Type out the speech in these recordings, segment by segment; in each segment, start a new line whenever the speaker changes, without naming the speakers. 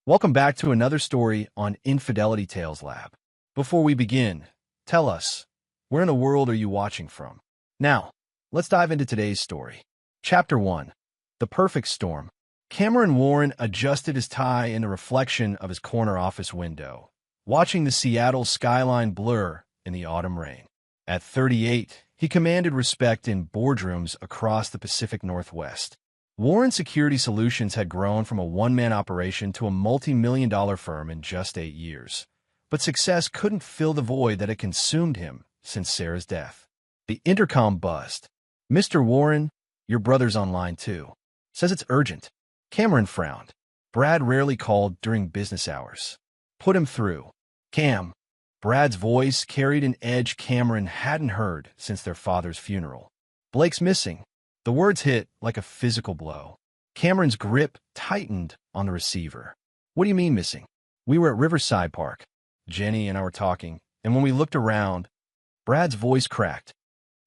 Welcome back to another story on Infidelity Tales Lab. Before we begin, tell us, where in the world are you watching from? Now, let's dive into today's story. Chapter 1. The Perfect Storm. Cameron Warren adjusted his tie in the reflection of his corner office window, watching the Seattle skyline blur in the autumn rain. At 38, he commanded respect in boardrooms across the Pacific Northwest. Warren Security Solutions had grown from a one-man operation to a multi-million-dollar firm in just 8 years. But success couldn't fill the void that had consumed him since Sarah's death. The intercom buzzed. "Mr. Warren, your brother's online too. Says it's urgent." Cameron frowned. Brad rarely called during business hours. "Put him through." "Cam." Brad's voice carried an edge Cameron hadn't heard since their father's funeral. "Blake's missing." The words hit like a physical blow. Cameron's grip tightened on the receiver. "What do you mean missing?" "We were at Riverside Park. Jenny and I were talking, and when we looked around," Brad's voice cracked.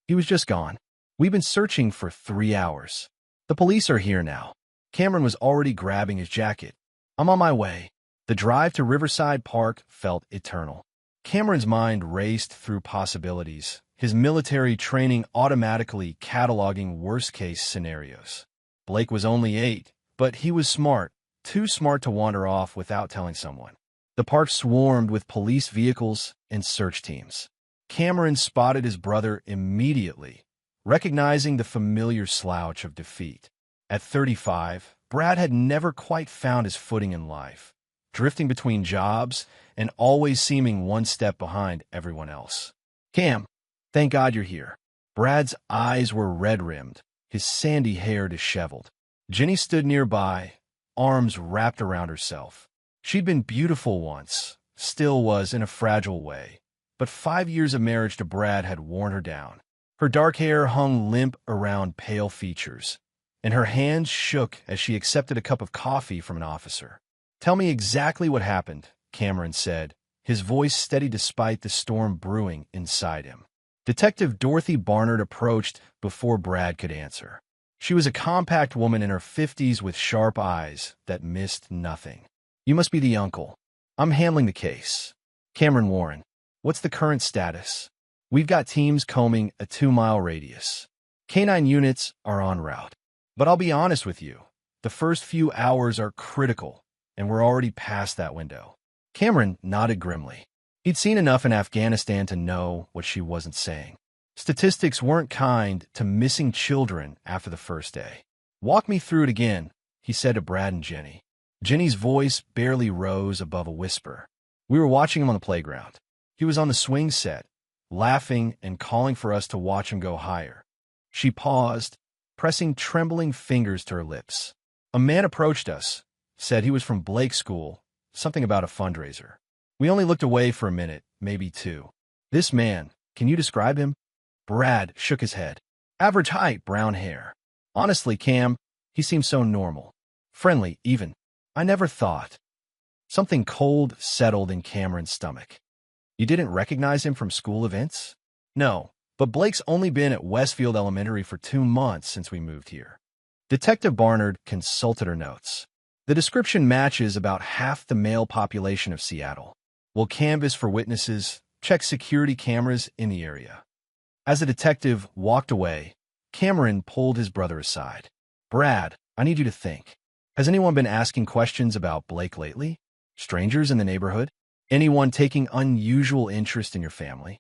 "He was just gone. We've been searching for 3 hours. The police are here now." Cameron was already grabbing his jacket. "I'm on my way." The drive to Riverside Park felt eternal. Cameron's mind raced through possibilities, his military training automatically cataloging worst-case scenarios. Blake was only 8, but he was smart, too smart to wander off without telling someone. The park swarmed with police vehicles and search teams. Cameron spotted his brother immediately, recognizing the familiar slouch of defeat. At 35, Brad had never quite found his footing in life, drifting between jobs and always seeming one step behind everyone else. "Cam, thank God you're here." Brad's eyes were red-rimmed, his sandy hair disheveled. Jenny stood nearby, arms wrapped around herself. She'd been beautiful once, still was in a fragile way, but 5 years of marriage to Brad had worn her down. Her dark hair hung limp around pale features, and her hands shook as she accepted a cup of coffee from an officer. "Tell me exactly what happened," Cameron said, his voice steady despite the storm brewing inside him. Detective Dorothy Barnard approached before Brad could answer. She was a compact woman in her 50s with sharp eyes that missed nothing. "You must be the uncle. I'm handling the case." "Cameron Warren. What's the current status?" "We've got teams combing a 2-mile radius. Canine units are en route. But I'll be honest with you, the first few hours are critical, and we're already past that window." Cameron nodded grimly. He'd seen enough in Afghanistan to know what she wasn't saying. Statistics weren't kind to missing children after the first day. "Walk me through it again," he said to Brad and Jenny. Jenny's voice barely rose above a whisper. "We were watching him on the playground. He was on the swing set, laughing and calling for us to watch him go higher." She paused, pressing trembling fingers to her lips. "A man approached us, said he was from Blake's school, something about a fundraiser. We only looked away for a minute, maybe 2. This man, can you describe him?" Brad shook his head. "Average height, brown hair. Honestly, Cam, he seemed so normal. Friendly, even. I never thought." Something cold settled in Cameron's stomach. "You didn't recognize him from school events?" "No, but Blake's only been at Westfield Elementary for 2 months since we moved here." Detective Barnard consulted her notes. "The description matches about half the male population of Seattle. We'll canvass for witnesses, check security cameras in the area." As the detective walked away, Cameron pulled his brother aside. "Brad, I need you to think. Has anyone been asking questions about Blake lately? Strangers in the neighborhood? Anyone taking unusual interest in your family?"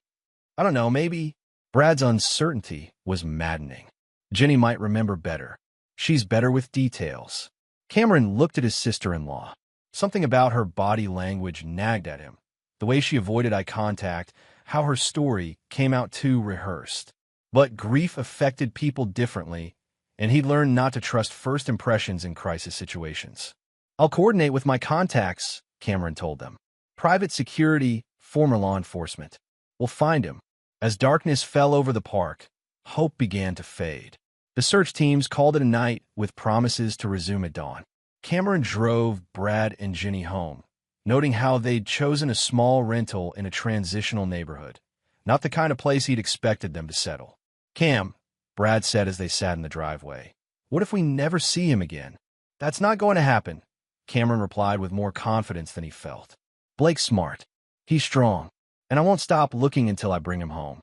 "I don't know, maybe." Brad's uncertainty was maddening. Jenny might remember better. She's better with details. Cameron looked at his sister-in-law. Something about her body language nagged at him. The way she avoided eye contact, how her story came out too rehearsed. But grief affected people differently, and he learned not to trust first impressions in crisis situations. "I'll coordinate with my contacts," Cameron told them. "Private security, former law enforcement. We'll find him." As darkness fell over the park, hope began to fade. The search teams called it a night with promises to resume at dawn. Cameron drove Brad and Jenny home, noting how they'd chosen a small rental in a transitional neighborhood, not the kind of place he'd expected them to settle. "Cam," Brad said as they sat in the driveway, "what if we never see him again?" "That's not going to happen," Cameron replied with more confidence than he felt. Blake's smart. He's strong, and I won't stop looking until I bring him home.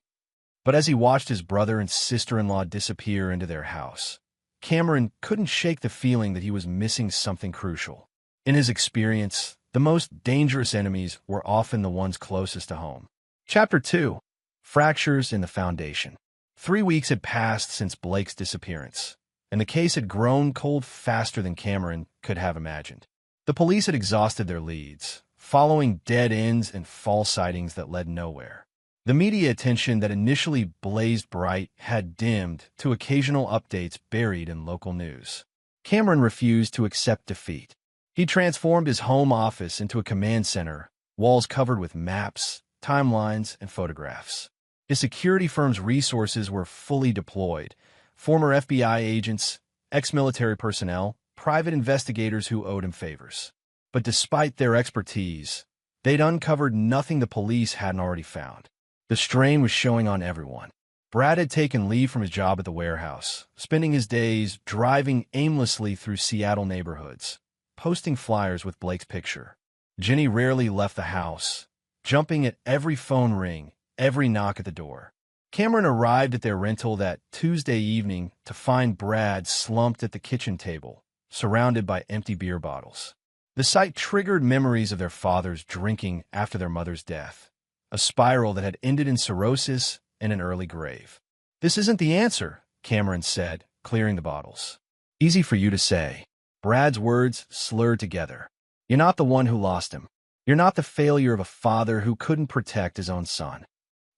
But as he watched his brother and sister-in-law disappear into their house, Cameron couldn't shake the feeling that he was missing something crucial. In his experience, the most dangerous enemies were often the ones closest to home. Chapter 2. Fractures in the Foundation. 3 weeks had passed since Blake's disappearance, and the case had grown cold faster than Cameron could have imagined. The police had exhausted their leads, following dead ends and false sightings that led nowhere. The media attention that initially blazed bright had dimmed to occasional updates buried in local news. Cameron refused to accept defeat. He transformed his home office into a command center, walls covered with maps, timelines, and photographs. His security firm's resources were fully deployed. Former FBI agents, ex-military personnel, private investigators who owed him favors. But despite their expertise, they'd uncovered nothing the police hadn't already found. The strain was showing on everyone. Brad had taken leave from his job at the warehouse, spending his days driving aimlessly through Seattle neighborhoods, posting flyers with Blake's picture. Jenny rarely left the house, jumping at every phone ring, every knock at the door. Cameron arrived at their rental that Tuesday evening to find Brad slumped at the kitchen table, surrounded by empty beer bottles. The sight triggered memories of their fathers drinking after their mother's death, a spiral that had ended in cirrhosis and an early grave. "This isn't the answer," Cameron said, clearing the bottles. "Easy for you to say." Brad's words slurred together. "You're not the one who lost him. You're not the failure of a father who couldn't protect his own son.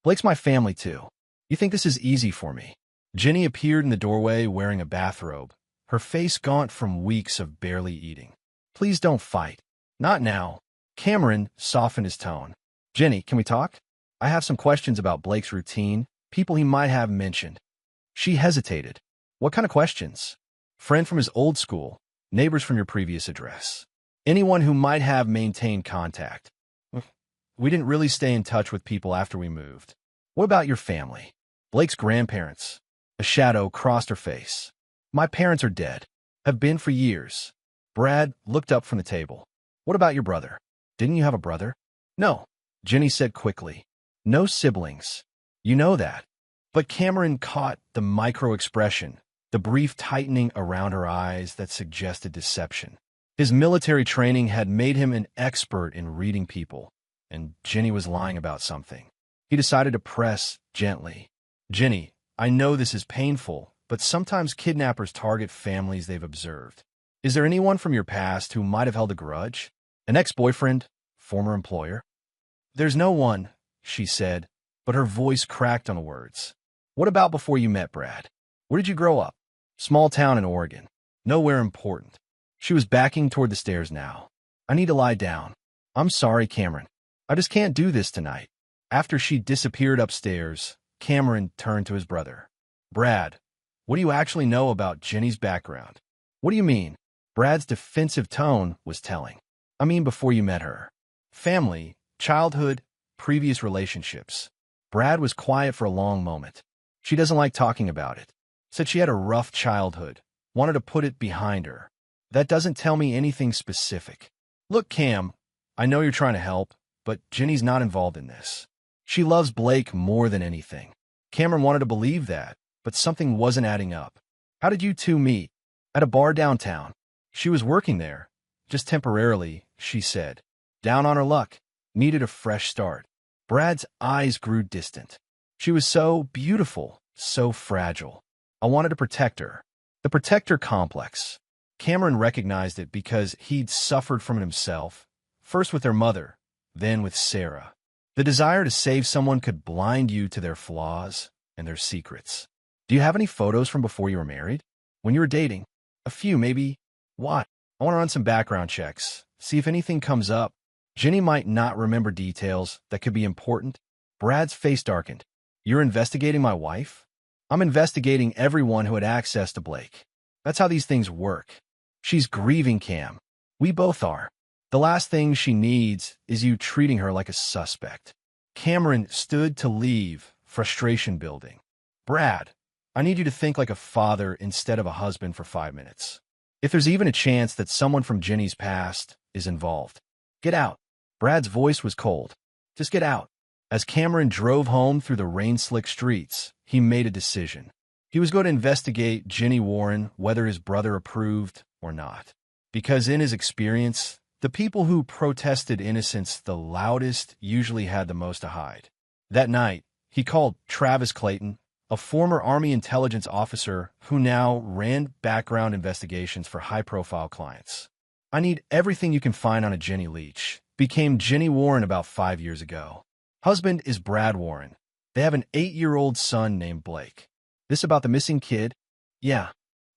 Blake's my family, too. You think this is easy for me?" Jenny appeared in the doorway wearing a bathrobe, her face gaunt from weeks of barely eating. "Please don't fight. Not now." Cameron softened his tone. "Jenny, can we talk? I have some questions about Blake's routine, people he might have mentioned." She hesitated. "What kind of questions?" "Friend from his old school, neighbors from your previous address. Anyone who might have maintained contact. We didn't really stay in touch with people after we moved." "What about your family?" "Blake's grandparents." A shadow crossed her face. "My parents are dead. Have been for years." Brad looked up from the table. "What about your brother? Didn't you have a brother?" "No," Jenny said quickly. "No siblings. You know that." But Cameron caught the micro-expression, the brief tightening around her eyes that suggested deception. His military training had made him an expert in reading people, and Jenny was lying about something. He decided to press gently. "Jenny, I know this is painful, but sometimes kidnappers target families they've observed. Is there anyone from your past who might have held a grudge? An ex-boyfriend? Former employer?" "There's no one," she said, but her voice cracked on the words. "What about before you met Brad? Where did you grow up?" "Small town in Oregon. Nowhere important." She was backing toward the stairs now. "I need to lie down." "I'm sorry, Cameron. I just can't do this tonight." After she disappeared upstairs, Cameron turned to his brother. "Brad, what do you actually know about Jenny's background?" "What do you mean?" Brad's defensive tone was telling. "I mean before you met her. Family, childhood, previous relationships." Brad was quiet for a long moment. "She doesn't like talking about it. Said she had a rough childhood. Wanted to put it behind her. That doesn't tell me anything specific." "Look, Cam, I know you're trying to help, but Jenny's not involved in this. She loves Blake more than anything." Cameron wanted to believe that, but something wasn't adding up. "How did you two meet?" "At a bar downtown. She was working there. Just temporarily," she said. "Down on her luck. Needed a fresh start." Brad's eyes grew distant. "She was so beautiful, so fragile. I wanted to protect her." The protector complex. Cameron recognized it because he'd suffered from it himself, first with their mother, then with Sarah. The desire to save someone could blind you to their flaws and their secrets. "Do you have any photos from before you were married? When you were dating?" "A few, maybe." "What?" "I want to run some background checks, see if anything comes up." Jenny might not remember details that could be important. Brad's face darkened. "You're investigating my wife?" "I'm investigating everyone who had access to Blake. That's how these things work." "She's grieving, Cam. We both are. The last thing she needs is you treating her like a suspect." Cameron stood to leave, frustration building. "Brad, I need you to think like a father instead of a husband for 5 minutes." If there's even a chance that someone from Ginny's past is involved. Get out. Brad's voice was cold. Just get out. As Cameron drove home through the rain-slick streets, he made a decision. He was going to investigate Ginny Warren, whether his brother approved or not. Because in his experience, the people who protested innocence the loudest usually had the most to hide. That night, he called Travis Clayton, a former Army intelligence officer who now ran background investigations for high-profile clients. I need everything you can find on a Ginny Leach. Became Ginny Warren about 5 years ago. Husband is Brad Warren. They have an 8-year-old son named Blake. This about the missing kid? Yeah.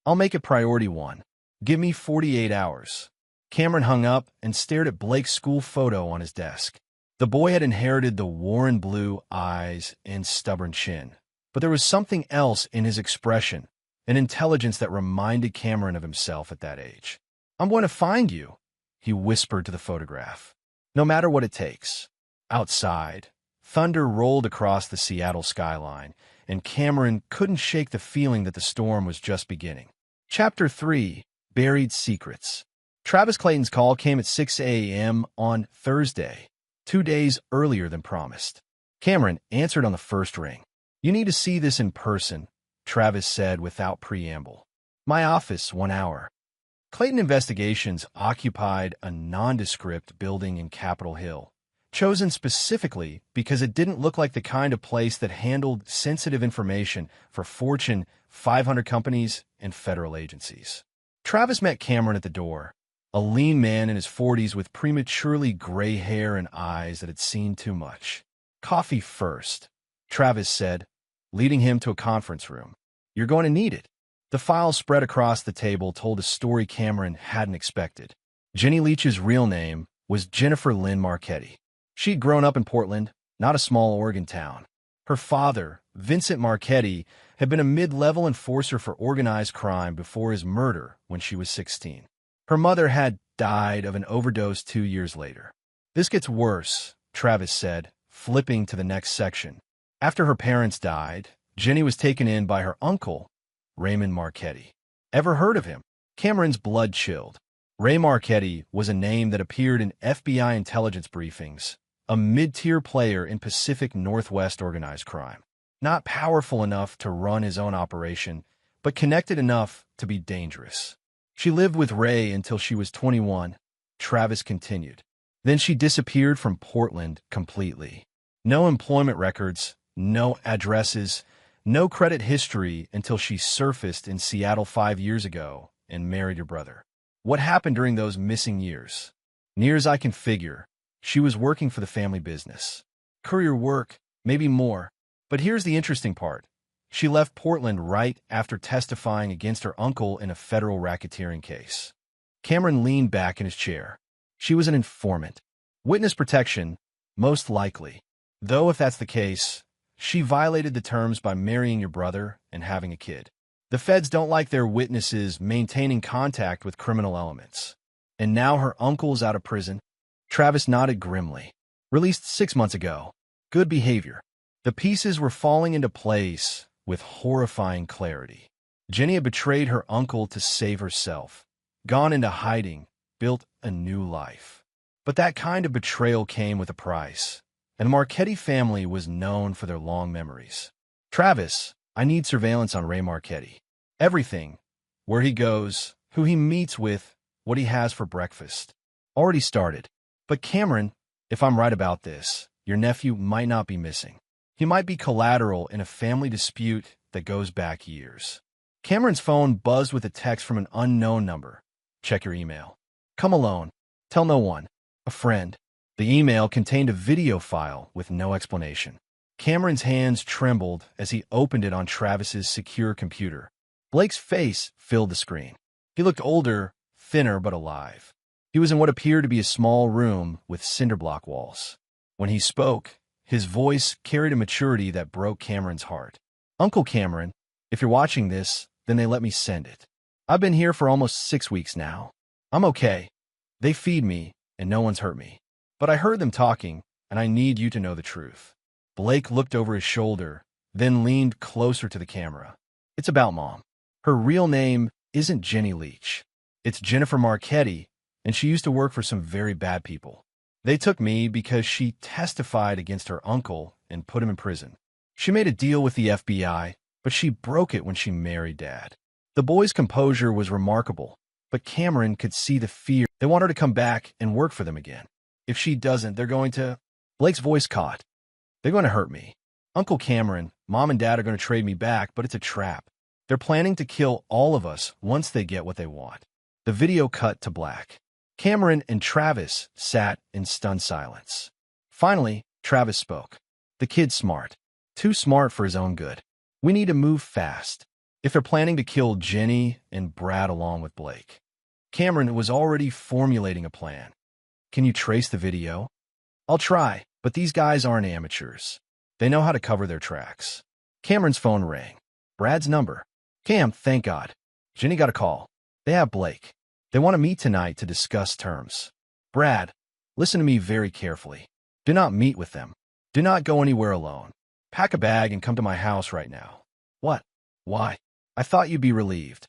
I'll make it priority 1. Give me 48 hours. Cameron hung up and stared at Blake's school photo on his desk. The boy had inherited the Warren blue eyes and stubborn chin. But there was something else in his expression, an intelligence that reminded Cameron of himself at that age. I'm going to find you, he whispered to the photograph. No matter what it takes. Outside, thunder rolled across the Seattle skyline, and Cameron couldn't shake the feeling that the storm was just beginning. Chapter 3. Buried Secrets. Travis Clayton's call came at 6 a.m. on Thursday, 2 days earlier than promised. Cameron answered on the first ring. You need to see this in person, Travis said without preamble. My office, 1 hour. Clayton Investigations occupied a nondescript building in Capitol Hill, chosen specifically because it didn't look like the kind of place that handled sensitive information for Fortune 500 companies and federal agencies. Travis met Cameron at the door, a lean man in his 40s with prematurely gray hair and eyes that had seen too much. Coffee first, Travis said, leading him to a conference room. You're going to need it. The file spread across the table told a story Cameron hadn't expected. Ginny Leach's real name was Jennifer Lynn Marchetti. She'd grown up in Portland, not a small Oregon town. Her father, Vincent Marchetti, had been a mid-level enforcer for organized crime before his murder when she was 16. Her mother had died of an overdose 2 years later. This gets worse, Travis said, flipping to the next section. After her parents died, Ginny was taken in by her uncle, Raymond Marchetti. Ever heard of him? Cameron's blood chilled. Ray Marchetti was a name that appeared in FBI intelligence briefings, a mid-tier player in Pacific Northwest organized crime. Not powerful enough to run his own operation, but connected enough to be dangerous. She lived with Ray until she was 21, Travis continued. Then she disappeared from Portland completely. No employment records, no addresses, no credit history until she surfaced in Seattle 5 years ago and married your brother. What happened during those missing years? Near as I can figure, she was working for the family business. Courier work, maybe more. But here's the interesting part. She left Portland right after testifying against her uncle in a federal racketeering case. Cameron leaned back in his chair. She was an informant. Witness protection, most likely. Though if that's the case, she violated the terms by marrying your brother and having a kid. The feds don't like their witnesses maintaining contact with criminal elements. And now her uncle's out of prison. Travis nodded grimly. Released 6 months ago. Good behavior. The pieces were falling into place with horrifying clarity. Ginny had betrayed her uncle to save herself, gone into hiding, built a new life. But that kind of betrayal came with a price, and the Marchetti family was known for their long memories. Travis, I need surveillance on Ray Marchetti. Everything. Where he goes, who he meets with, what he has for breakfast. Already started. But Cameron, if I'm right about this, your nephew might not be missing. He might be collateral in a family dispute that goes back years. Cameron's phone buzzed with a text from an unknown number. Check your email. Come alone. Tell no one. A friend. The email contained a video file with no explanation. Cameron's hands trembled as he opened it on Travis's secure computer. Blake's face filled the screen. He looked older, thinner but alive. He was in what appeared to be a small room with cinderblock walls. When he spoke, his voice carried a maturity that broke Cameron's heart. Uncle Cameron, if you're watching this, then they let me send it. I've been here for almost 6 weeks now. I'm okay. They feed me, and no one's hurt me. But I heard them talking, and I need you to know the truth. Blake looked over his shoulder, then leaned closer to the camera. It's about Mom. Her real name isn't Ginny Leach. It's Jennifer Marchetti, and she used to work for some very bad people. They took me because she testified against her uncle and put him in prison. She made a deal with the FBI, but she broke it when she married Dad. The boy's composure was remarkable, but Cameron could see the fear. They want her to come back and work for them again. If she doesn't, they're going to... Blake's voice caught. They're going to hurt me. Uncle Cameron, Mom and Dad are going to trade me back, but it's a trap. They're planning to kill all of us once they get what they want. The video cut to black. Cameron and Travis sat in stunned silence. Finally, Travis spoke. The kid's smart. Too smart for his own good. We need to move fast. If they're planning to kill Jenny and Brad along with Blake. Cameron was already formulating a plan. Can you trace the video? I'll try, but these guys aren't amateurs. They know how to cover their tracks. Cameron's phone rang. Brad's number. Cam, thank God. Jenny got a call. They have Blake. They want to meet tonight to discuss terms. Brad, listen to me very carefully. Do not meet with them. Do not go anywhere alone. Pack a bag and come to my house right now. What? Why? I thought you'd be relieved.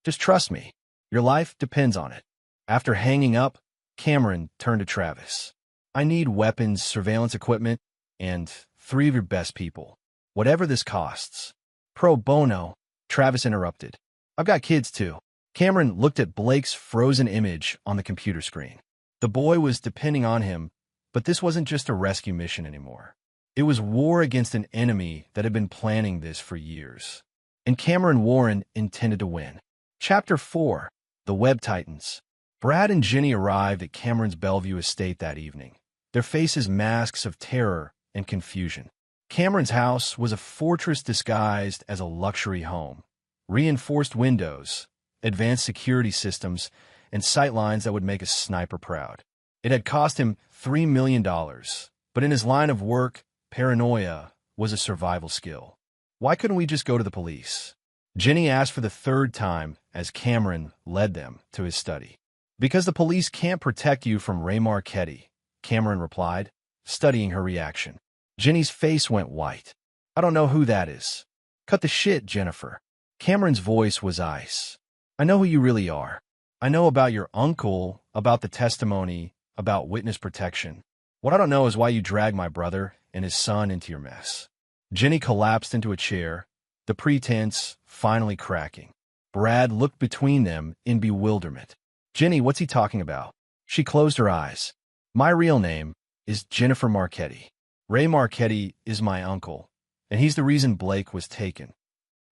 Just trust me. Your life depends on it. After hanging up, Cameron turned to Travis. I need weapons, surveillance equipment, and 3 of your best people. Whatever this costs. Pro bono, Travis interrupted. I've got kids too. Cameron looked at Blake's frozen image on the computer screen. The boy was depending on him, but this wasn't just a rescue mission anymore. It was war against an enemy that had been planning this for years. And Cameron Warren intended to win. Chapter 4. The Web Titans. Brad and Jenny arrived at Cameron's Bellevue estate that evening, their faces masks of terror and confusion. Cameron's house was a fortress disguised as a luxury home. Reinforced windows, advanced security systems, and sightlines that would make a sniper proud. It had cost him $3 million, but in his line of work, paranoia was a survival skill. Why couldn't we just go to the police? Jenny asked for the 3rd time as Cameron led them to his study. Because the police can't protect you from Ray Marchetti, Cameron replied, studying her reaction. Jenny's face went white. I don't know who that is. Cut the shit, Jennifer. Cameron's voice was ice. I know who you really are. I know about your uncle, about the testimony, about witness protection. What I don't know is why you dragged my brother and his son into your mess. Jenny collapsed into a chair, the pretense finally cracking. Brad looked between them in bewilderment. Jenny, what's he talking about? She closed her eyes. My real name is Jennifer Marchetti. Ray Marchetti is my uncle, and he's the reason Blake was taken.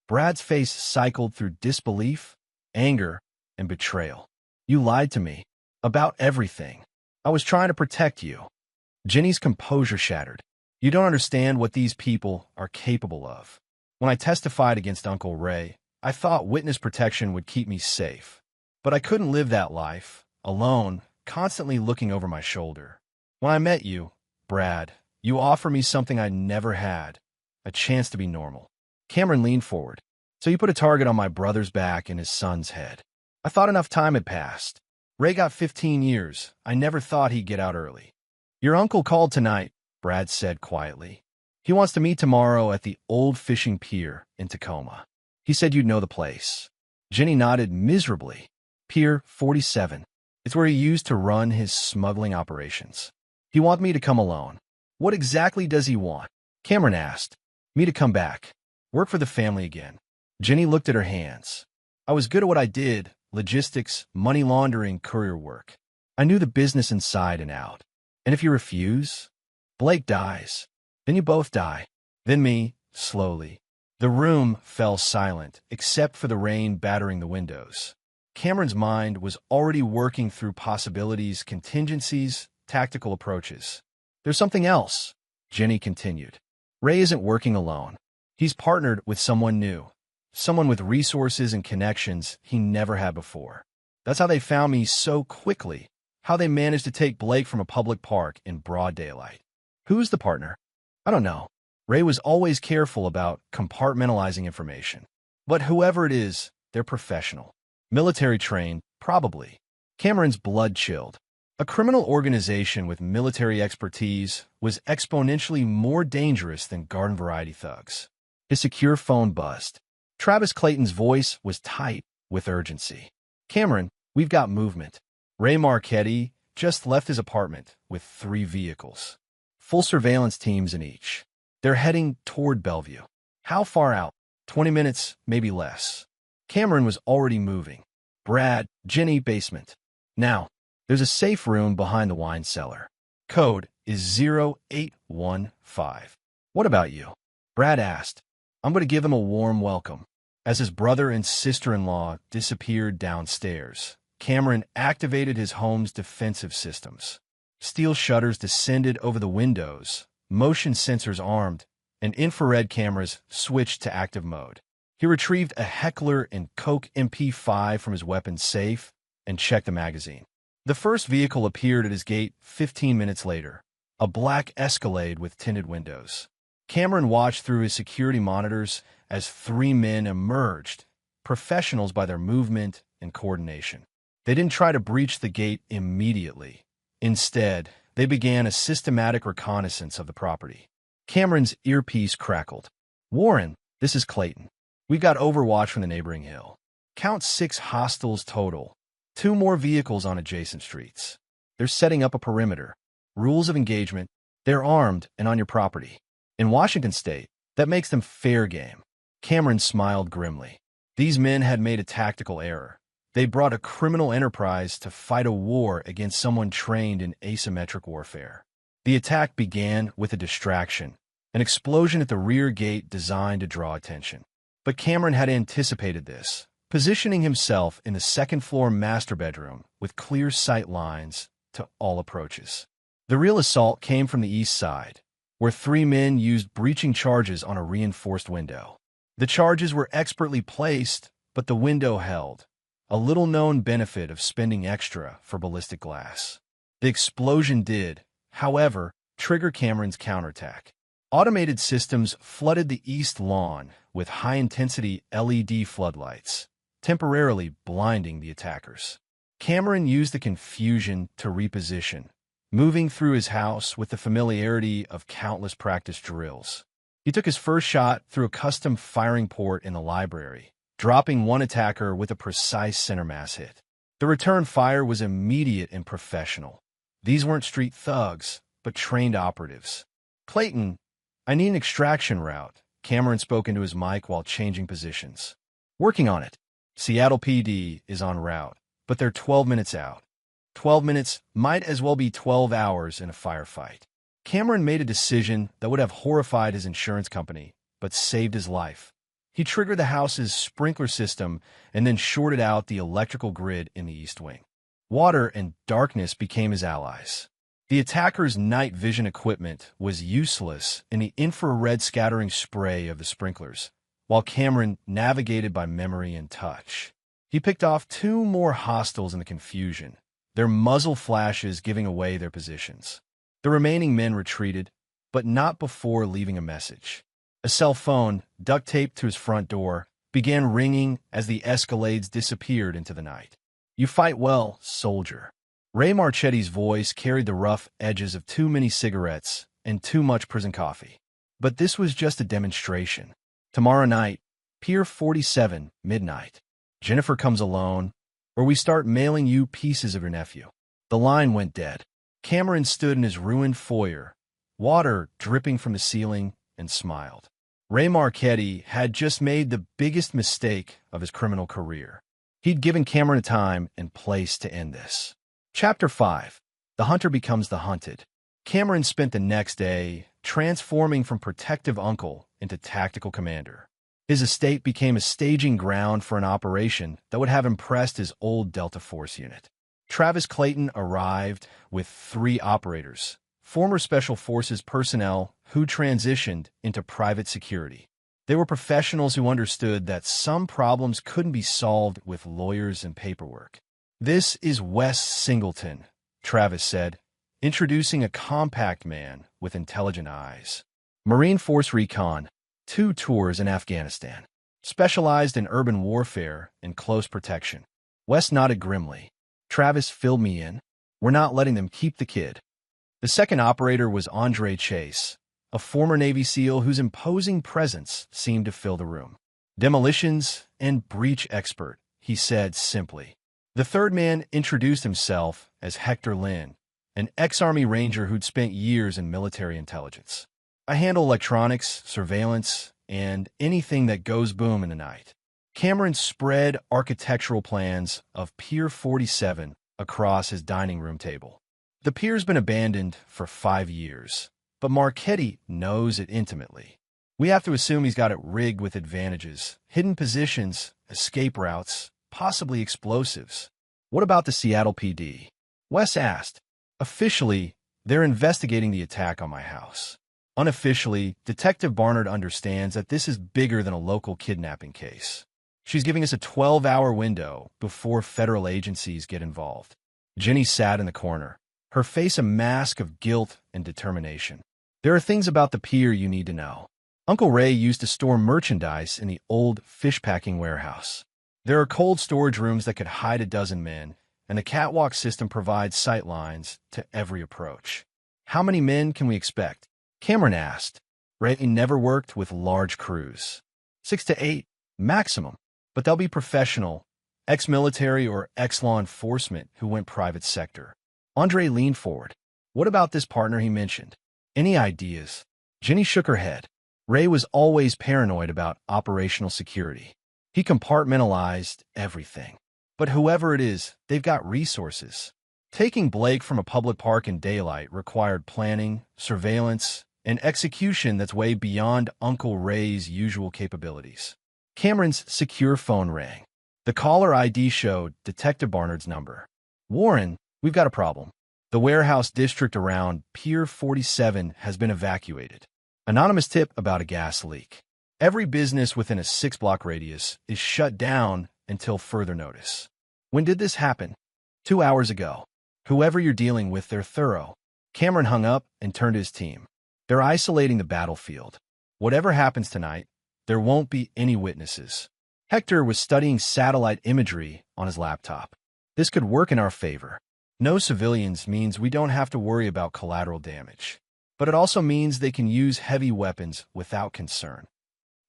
Brad's face cycled through disbelief, anger, and betrayal. You lied to me. About everything. I was trying to protect you. Jenny's composure shattered. You don't understand what these people are capable of. When I testified against Uncle Ray, I thought witness protection would keep me safe. But I couldn't live that life, alone, constantly looking over my shoulder. When I met you, Brad, you offered me something I never had, a chance to be normal. Cameron leaned forward. So you put a target on my brother's back and his son's head. I thought enough time had passed. Ray got 15 years. I never thought he'd get out early. Your uncle called tonight, Brad said quietly. He wants to meet tomorrow at the old fishing pier in Tacoma. He said you'd know the place. Jenny nodded miserably. Pier 47. It's where he used to run his smuggling operations. He wants me to come alone. What exactly does he want? Cameron asked. Me to come back. Work for the family again. Jenny looked at her hands. I was good at what I did, logistics, money laundering, courier work. I knew the business inside and out. And if you refuse, Blake dies. Then you both die. Then me, slowly. The room fell silent, except for the rain battering the windows. Cameron's mind was already working through possibilities, contingencies, tactical approaches. There's something else, Jenny continued. Ray isn't working alone. He's partnered with someone new. Someone with resources and connections he never had before. That's how they found me so quickly. How they managed to take Blake from a public park in broad daylight. Who's the partner? I don't know. Ray was always careful about compartmentalizing information. But whoever it is, they're professional. Military trained, probably. Cameron's blood chilled. A criminal organization with military expertise was exponentially more dangerous than garden variety thugs. His secure phone buzzed. Travis Clayton's voice was tight with urgency. Cameron, We've got movement. Ray Marchetti just left his apartment with 3 vehicles. Full surveillance teams in each. They're heading toward Bellevue. How far out? 20 minutes, maybe less. Cameron was already moving. Brad, Jenny, basement. Now, there's a safe room behind the wine cellar. Code is 0815. What about you? Brad asked. I'm going to give him a warm welcome. As his brother and sister-in-law disappeared downstairs, Cameron activated his home's defensive systems. Steel shutters descended over the windows, motion sensors armed, and infrared cameras switched to active mode. He retrieved a Heckler & Koch MP5 from his weapons safe and checked the magazine. The first vehicle appeared at his gate 15 minutes later, a black Escalade with tinted windows. Cameron watched through his security monitors as 3 men emerged, professionals by their movement and coordination. They didn't try to breach the gate immediately. Instead, they began a systematic reconnaissance of the property. Cameron's earpiece crackled. Warren, this is Clayton. We've got overwatch from the neighboring hill. Count 6 hostiles total. 2 more vehicles on adjacent streets. They're setting up a perimeter. Rules of engagement. They're armed and on your property. In Washington state, that makes them fair game. Cameron smiled grimly. These men had made a tactical error. They brought a criminal enterprise to fight a war against someone trained in asymmetric warfare. The attack began with a distraction, an explosion at the rear gate designed to draw attention. But Cameron had anticipated this, positioning himself in the second-floor master bedroom with clear sight lines to all approaches. The real assault came from the east side, where 3 men used breaching charges on a reinforced window. The charges were expertly placed, but the window held, a little-known benefit of spending extra for ballistic glass. The explosion did, however, trigger Cameron's counterattack. Automated systems flooded the east lawn with high-intensity LED floodlights, temporarily blinding the attackers. Cameron used the confusion to reposition, moving through his house with the familiarity of countless practice drills. He took his first shot through a custom firing port in the library, dropping one attacker with a precise center mass hit. The return fire was immediate and professional. These weren't street thugs, but trained operatives. Clayton, I need an extraction route. Cameron spoke into his mic while changing positions. Working on it. Seattle PD is en route, but they're 12 minutes out. 12 minutes might as well be 12 hours in a firefight. Cameron made a decision that would have horrified his insurance company, but saved his life. He triggered the house's sprinkler system and then shorted out the electrical grid in the east wing. Water and darkness became his allies. The attacker's night vision equipment was useless in the infrared scattering spray of the sprinklers, while Cameron navigated by memory and touch. He picked off 2 more hostiles in the confusion, their muzzle flashes giving away their positions. The remaining men retreated, but not before leaving a message. A cell phone, duct taped to his front door, began ringing as the Escalades disappeared into the night. You fight well, soldier. Ray Marchetti's voice carried the rough edges of too many cigarettes and too much prison coffee. But this was just a demonstration. Tomorrow night, Pier 47, midnight. Jennifer comes alone, or we start mailing you pieces of your nephew. The line went dead. Cameron stood in his ruined foyer, water dripping from the ceiling, and smiled. Ray Marchetti had just made the biggest mistake of his criminal career. He'd given Cameron a time and place to end this. Chapter 5. The Hunter Becomes the Hunted. Cameron spent the next day transforming from protective uncle into tactical commander. His estate became a staging ground for an operation that would have impressed his old Delta Force unit. Travis Clayton arrived with 3 operators, former Special Forces personnel who transitioned into private security. They were professionals who understood that some problems couldn't be solved with lawyers and paperwork. This is Wes Singleton, Travis said, introducing a compact man with intelligent eyes. Marine Force Recon, 2 tours in Afghanistan. Specialized in urban warfare and close protection. Wes nodded grimly. Travis filled me in. We're not letting them keep the kid. The second operator was Andre Chase, a former Navy SEAL whose imposing presence seemed to fill the room. Demolitions and breach expert, he said simply. The third man introduced himself as Hector Lynn, an ex-Army Ranger who'd spent years in military intelligence. I handle electronics, surveillance, and anything that goes boom in the night. Cameron spread architectural plans of Pier 47 across his dining room table. The pier's been abandoned for 5 years, but Marchetti knows it intimately. We have to assume he's got it rigged with advantages, hidden positions, escape routes, possibly explosives. What about the Seattle PD? Wes asked. Officially, they're investigating the attack on my house. Unofficially, Detective Barnard understands that this is bigger than a local kidnapping case. She's giving us a 12-hour window before federal agencies get involved. Jenny sat in the corner, her face a mask of guilt and determination. There are things about the pier you need to know. Uncle Ray used to store merchandise in the old fish-packing warehouse. There are cold storage rooms that could hide a dozen men, and the catwalk system provides sight lines to every approach. How many men can we expect? Cameron asked. Ray never worked with large crews. 6 to 8, maximum. But they'll be professional, ex-military or ex-law enforcement who went private sector. Andre leaned forward. What about this partner he mentioned? Any ideas? Jenny shook her head. Ray was always paranoid about operational security. He compartmentalized everything. But whoever it is, they've got resources. Taking Blake from a public park in daylight required planning, surveillance, and execution that's way beyond Uncle Ray's usual capabilities. Cameron's secure phone rang. The caller ID showed Detective Barnard's number. Warren, we've got a problem. The warehouse district around Pier 47 has been evacuated. Anonymous tip about a gas leak. Every business within a 6-block radius is shut down until further notice. When did this happen? 2 hours ago. Whoever you're dealing with, they're thorough. Cameron hung up and turned to his team. They're isolating the battlefield. Whatever happens tonight, there won't be any witnesses. Hector was studying satellite imagery on his laptop. This could work in our favor. No civilians means we don't have to worry about collateral damage. But it also means they can use heavy weapons without concern.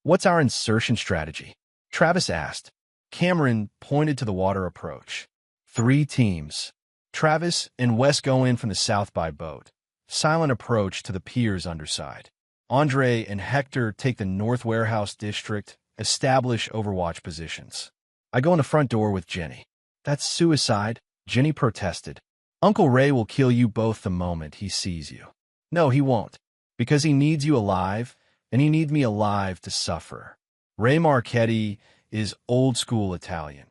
What's our insertion strategy? Travis asked. Cameron pointed to the water approach. 3 teams. Travis and Wes go in from the south by boat. Silent approach to the pier's underside. Andre and Hector take the north warehouse district, establish overwatch positions. I go in the front door with Jenny. That's suicide, Jenny protested. Uncle Ray will kill you both the moment he sees you. No, he won't, because he needs you alive, and he needs me alive to suffer. Ray Marchetti is old-school Italian.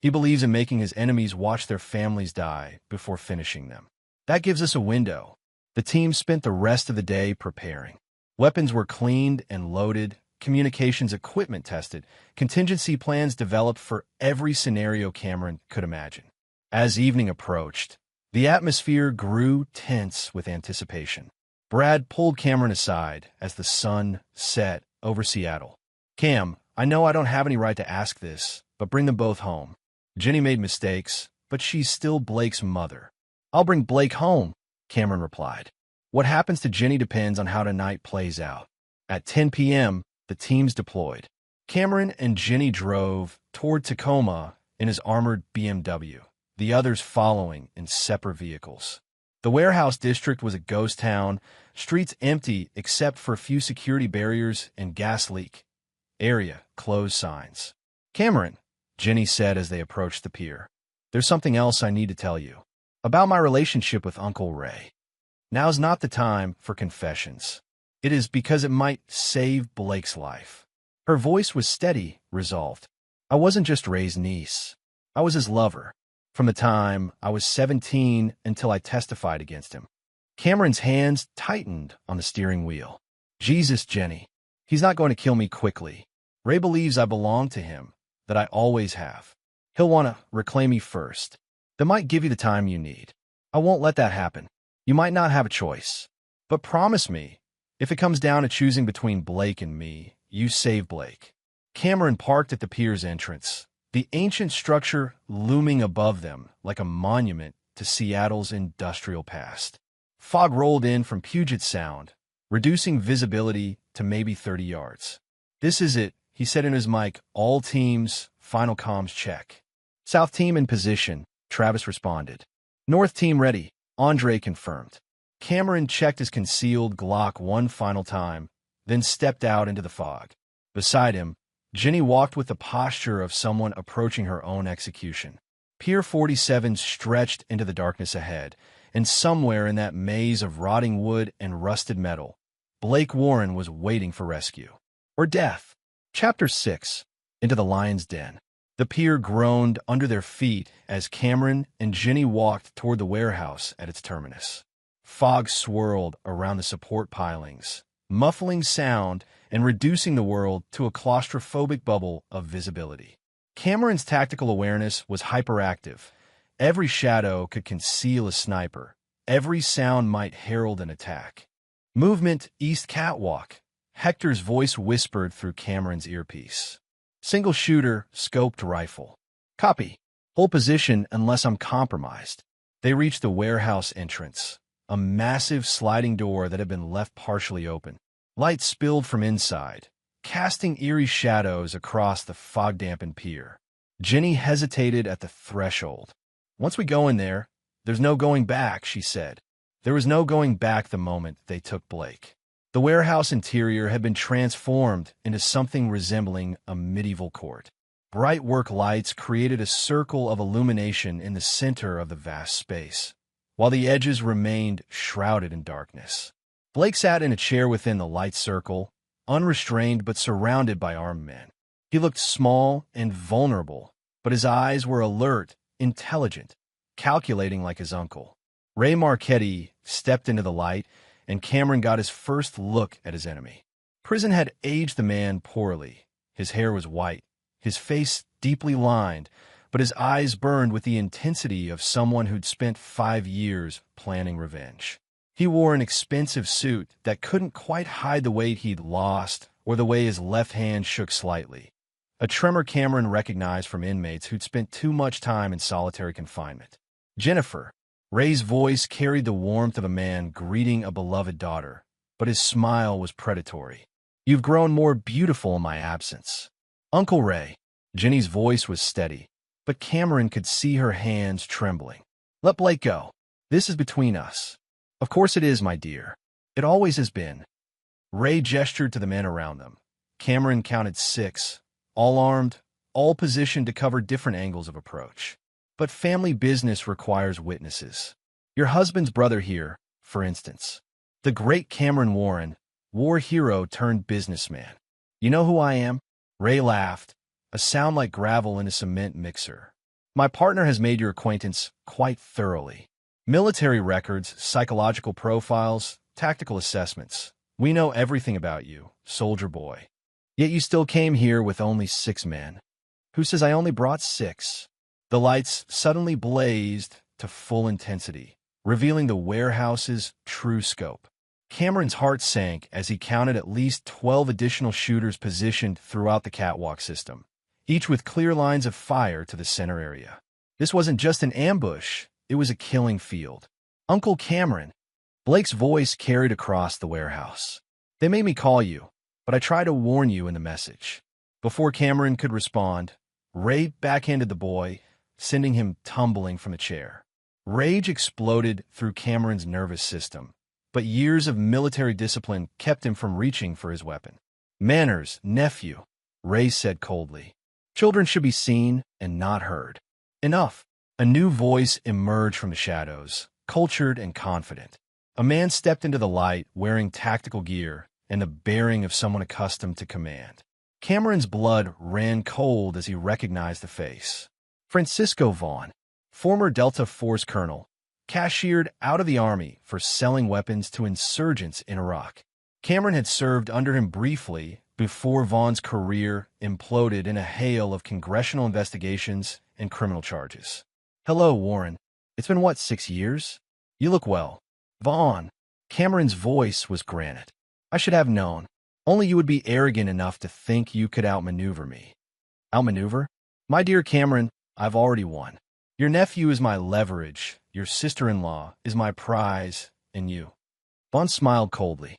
He believes in making his enemies watch their families die before finishing them. That gives us a window. The team spent the rest of the day preparing. Weapons were cleaned and loaded, communications equipment tested, contingency plans developed for every scenario Cameron could imagine. As evening approached, the atmosphere grew tense with anticipation. Brad pulled Cameron aside as the sun set over Seattle. Cam, I know I don't have any right to ask this, but bring them both home. Jenny made mistakes, but she's still Blake's mother. I'll bring Blake home, Cameron replied. What happens to Jenny depends on how tonight plays out. At 10 p.m., the teams deployed. Cameron and Jenny drove toward Tacoma in his armored BMW, the others following in separate vehicles. The warehouse district was a ghost town, streets empty except for a few security barriers and gas leak. Area closed signs. Cameron, Jenny said as they approached the pier. There's something else I need to tell you. About my relationship with Uncle Ray. Now's not the time for confessions. It is because it might save Blake's life. Her voice was steady, resolved. I wasn't just Ray's niece. I was his lover. From the time I was 17 until I testified against him. Cameron's hands tightened on the steering wheel. Jesus, Jenny. He's not going to kill me quickly. Ray believes I belong to him, that I always have. He'll want to reclaim me first. That might give you the time you need. I won't let that happen. You might not have a choice. But promise me, if it comes down to choosing between Blake and me, you save Blake. Cameron parked at the pier's entrance, the ancient structure looming above them like a monument to Seattle's industrial past. Fog rolled in from Puget Sound, reducing visibility to maybe 30 yards. This is it, he said in his mic. All teams, final comms check. South team in position, Travis responded. North team ready, Andre confirmed. Cameron checked his concealed Glock one final time, then stepped out into the fog. Beside him, Jenny walked with the posture of someone approaching her own execution. Pier 47 stretched into the darkness ahead, and somewhere in that maze of rotting wood and rusted metal, Blake Warren was waiting for rescue. Or death. Chapter 6. Into the Lion's Den. The pier groaned under their feet as Cameron and Jenny walked toward the warehouse at its terminus. Fog swirled around the support pilings, muffling sound and reducing the world to a claustrophobic bubble of visibility. Cameron's tactical awareness was hyperactive. Every shadow could conceal a sniper. Every sound might herald an attack. Movement East Catwalk. Hector's voice whispered through Cameron's earpiece. Single shooter, scoped rifle. Copy. Hold position unless I'm compromised. They reached the warehouse entrance, a massive sliding door that had been left partially open. Light spilled from inside, casting eerie shadows across the fog-dampened pier. Jenny hesitated at the threshold. Once we go in there, there's no going back, she said. There was no going back the moment they took Blake. The warehouse interior had been transformed into something resembling a medieval court. Bright work lights created a circle of illumination in the center of the vast space, while the edges remained shrouded in darkness. Blake sat in a chair within the light circle, unrestrained but surrounded by armed men. He looked small and vulnerable, but his eyes were alert, intelligent, calculating like his uncle. Ray Marchetti stepped into the light, and Cameron got his first look at his enemy. Prison had aged the man poorly. His hair was white, his face deeply lined, but his eyes burned with the intensity of someone who'd spent 5 years planning revenge. He wore an expensive suit that couldn't quite hide the weight he'd lost or the way his left hand shook slightly, a tremor Cameron recognized from inmates who'd spent too much time in solitary confinement. Jennifer. Ray's voice carried the warmth of a man greeting a beloved daughter, but his smile was predatory. You've grown more beautiful in my absence. Uncle Ray. Jenny's voice was steady, but Cameron could see her hands trembling. Let Blake go. This is between us. Of course it is, my dear. It always has been. Ray gestured to the men around them. Cameron counted 6, all armed, all positioned to cover different angles of approach. But family business requires witnesses. Your husband's brother here, for instance. The great Cameron Warren, war hero turned businessman. You know who I am? Ray laughed, a sound like gravel in a cement mixer. My partner has made your acquaintance quite thoroughly. Military records, psychological profiles, tactical assessments. We know everything about you, soldier boy. Yet you still came here with only 6 men. Who says I only brought 6? The lights suddenly blazed to full intensity, revealing the warehouse's true scope. Cameron's heart sank as he counted at least 12 additional shooters positioned throughout the catwalk system, each with clear lines of fire to the center area. This wasn't just an ambush, it was a killing field. Uncle Cameron. Blake's voice carried across the warehouse. They made me call you, but I tried to warn you in the message. Before Cameron could respond, Ray backhanded the boy, sending him tumbling from the chair. Rage exploded through Cameron's nervous system, but years of military discipline kept him from reaching for his weapon. Manners, nephew, Ray said coldly. Children should be seen and not heard. Enough. A new voice emerged from the shadows, cultured and confident. A man stepped into the light wearing tactical gear and the bearing of someone accustomed to command. Cameron's blood ran cold as he recognized the face. Francisco Vaughn, former Delta Force colonel, cashiered out of the Army for selling weapons to insurgents in Iraq. Cameron had served under him briefly before Vaughn's career imploded in a hail of congressional investigations and criminal charges. Hello, Warren. It's been, 6 years? You look well. Vaughn. Cameron's voice was granite. I should have known. Only you would be arrogant enough to think you could outmaneuver me. Outmaneuver? My dear Cameron, I've already won. Your nephew is my leverage, your sister-in-law is my prize, and you. Vaughn smiled coldly.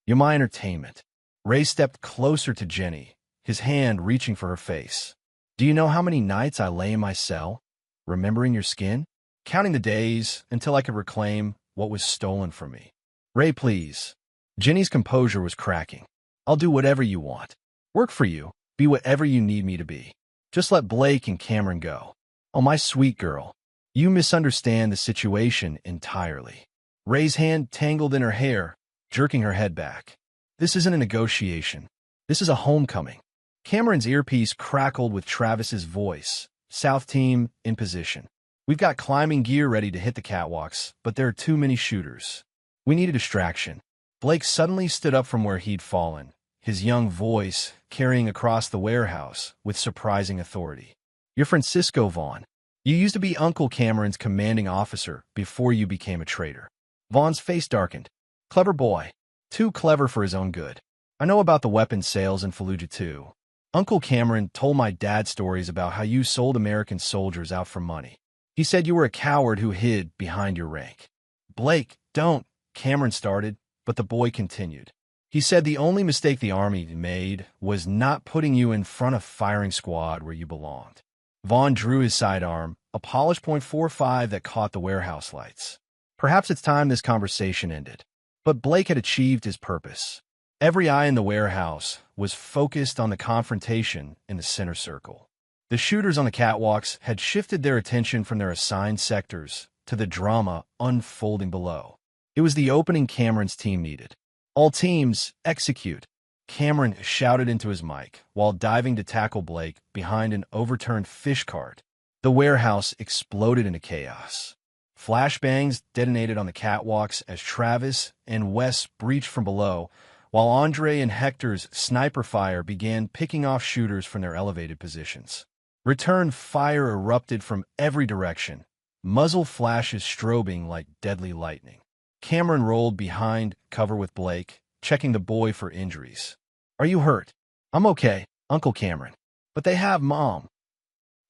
You're my entertainment. Ray stepped closer to Jenny, his hand reaching for her face. Do you know how many nights I lay in my cell, remembering your skin? Counting the days until I could reclaim what was stolen from me. Ray, please. Jenny's composure was cracking. I'll do whatever you want. Work for you. Be whatever you need me to be. Just let Blake and Cameron go. Oh, my sweet girl. You misunderstand the situation entirely. Ray's hand tangled in her hair, jerking her head back. This isn't a negotiation. This is a homecoming. Cameron's earpiece crackled with Travis's voice. South team in position. We've got climbing gear ready to hit the catwalks, but there are too many shooters. We need a distraction. Blake suddenly stood up from where he'd fallen, his young voice carrying across the warehouse with surprising authority. You're Francisco Vaughn. You used to be Uncle Cameron's commanding officer before you became a traitor. Vaughn's face darkened. Clever boy. Too clever for his own good. I know about the weapons sales in Fallujah too. Uncle Cameron told my dad stories about how you sold American soldiers out for money. He said you were a coward who hid behind your rank. Blake, don't, Cameron started, but the boy continued. He said the only mistake the Army made was not putting you in front of firing squad where you belonged. Vaughn drew his sidearm, a polished .45 that caught the warehouse lights. Perhaps it's time this conversation ended. But Blake had achieved his purpose. Every eye in the warehouse was focused on the confrontation in the center circle. The shooters on the catwalks had shifted their attention from their assigned sectors to the drama unfolding below. It was the opening Cameron's team needed. All teams, execute. Cameron shouted into his mic while diving to tackle Blake behind an overturned fish cart. The warehouse exploded into chaos. Flashbangs detonated on the catwalks as Travis and Wes breached from below, while Andre and Hector's sniper fire began picking off shooters from their elevated positions. Return fire erupted from every direction, muzzle flashes strobing like deadly lightning. Cameron rolled behind cover with Blake, checking the boy for injuries. Are you hurt? I'm okay, Uncle Cameron. But they have Mom.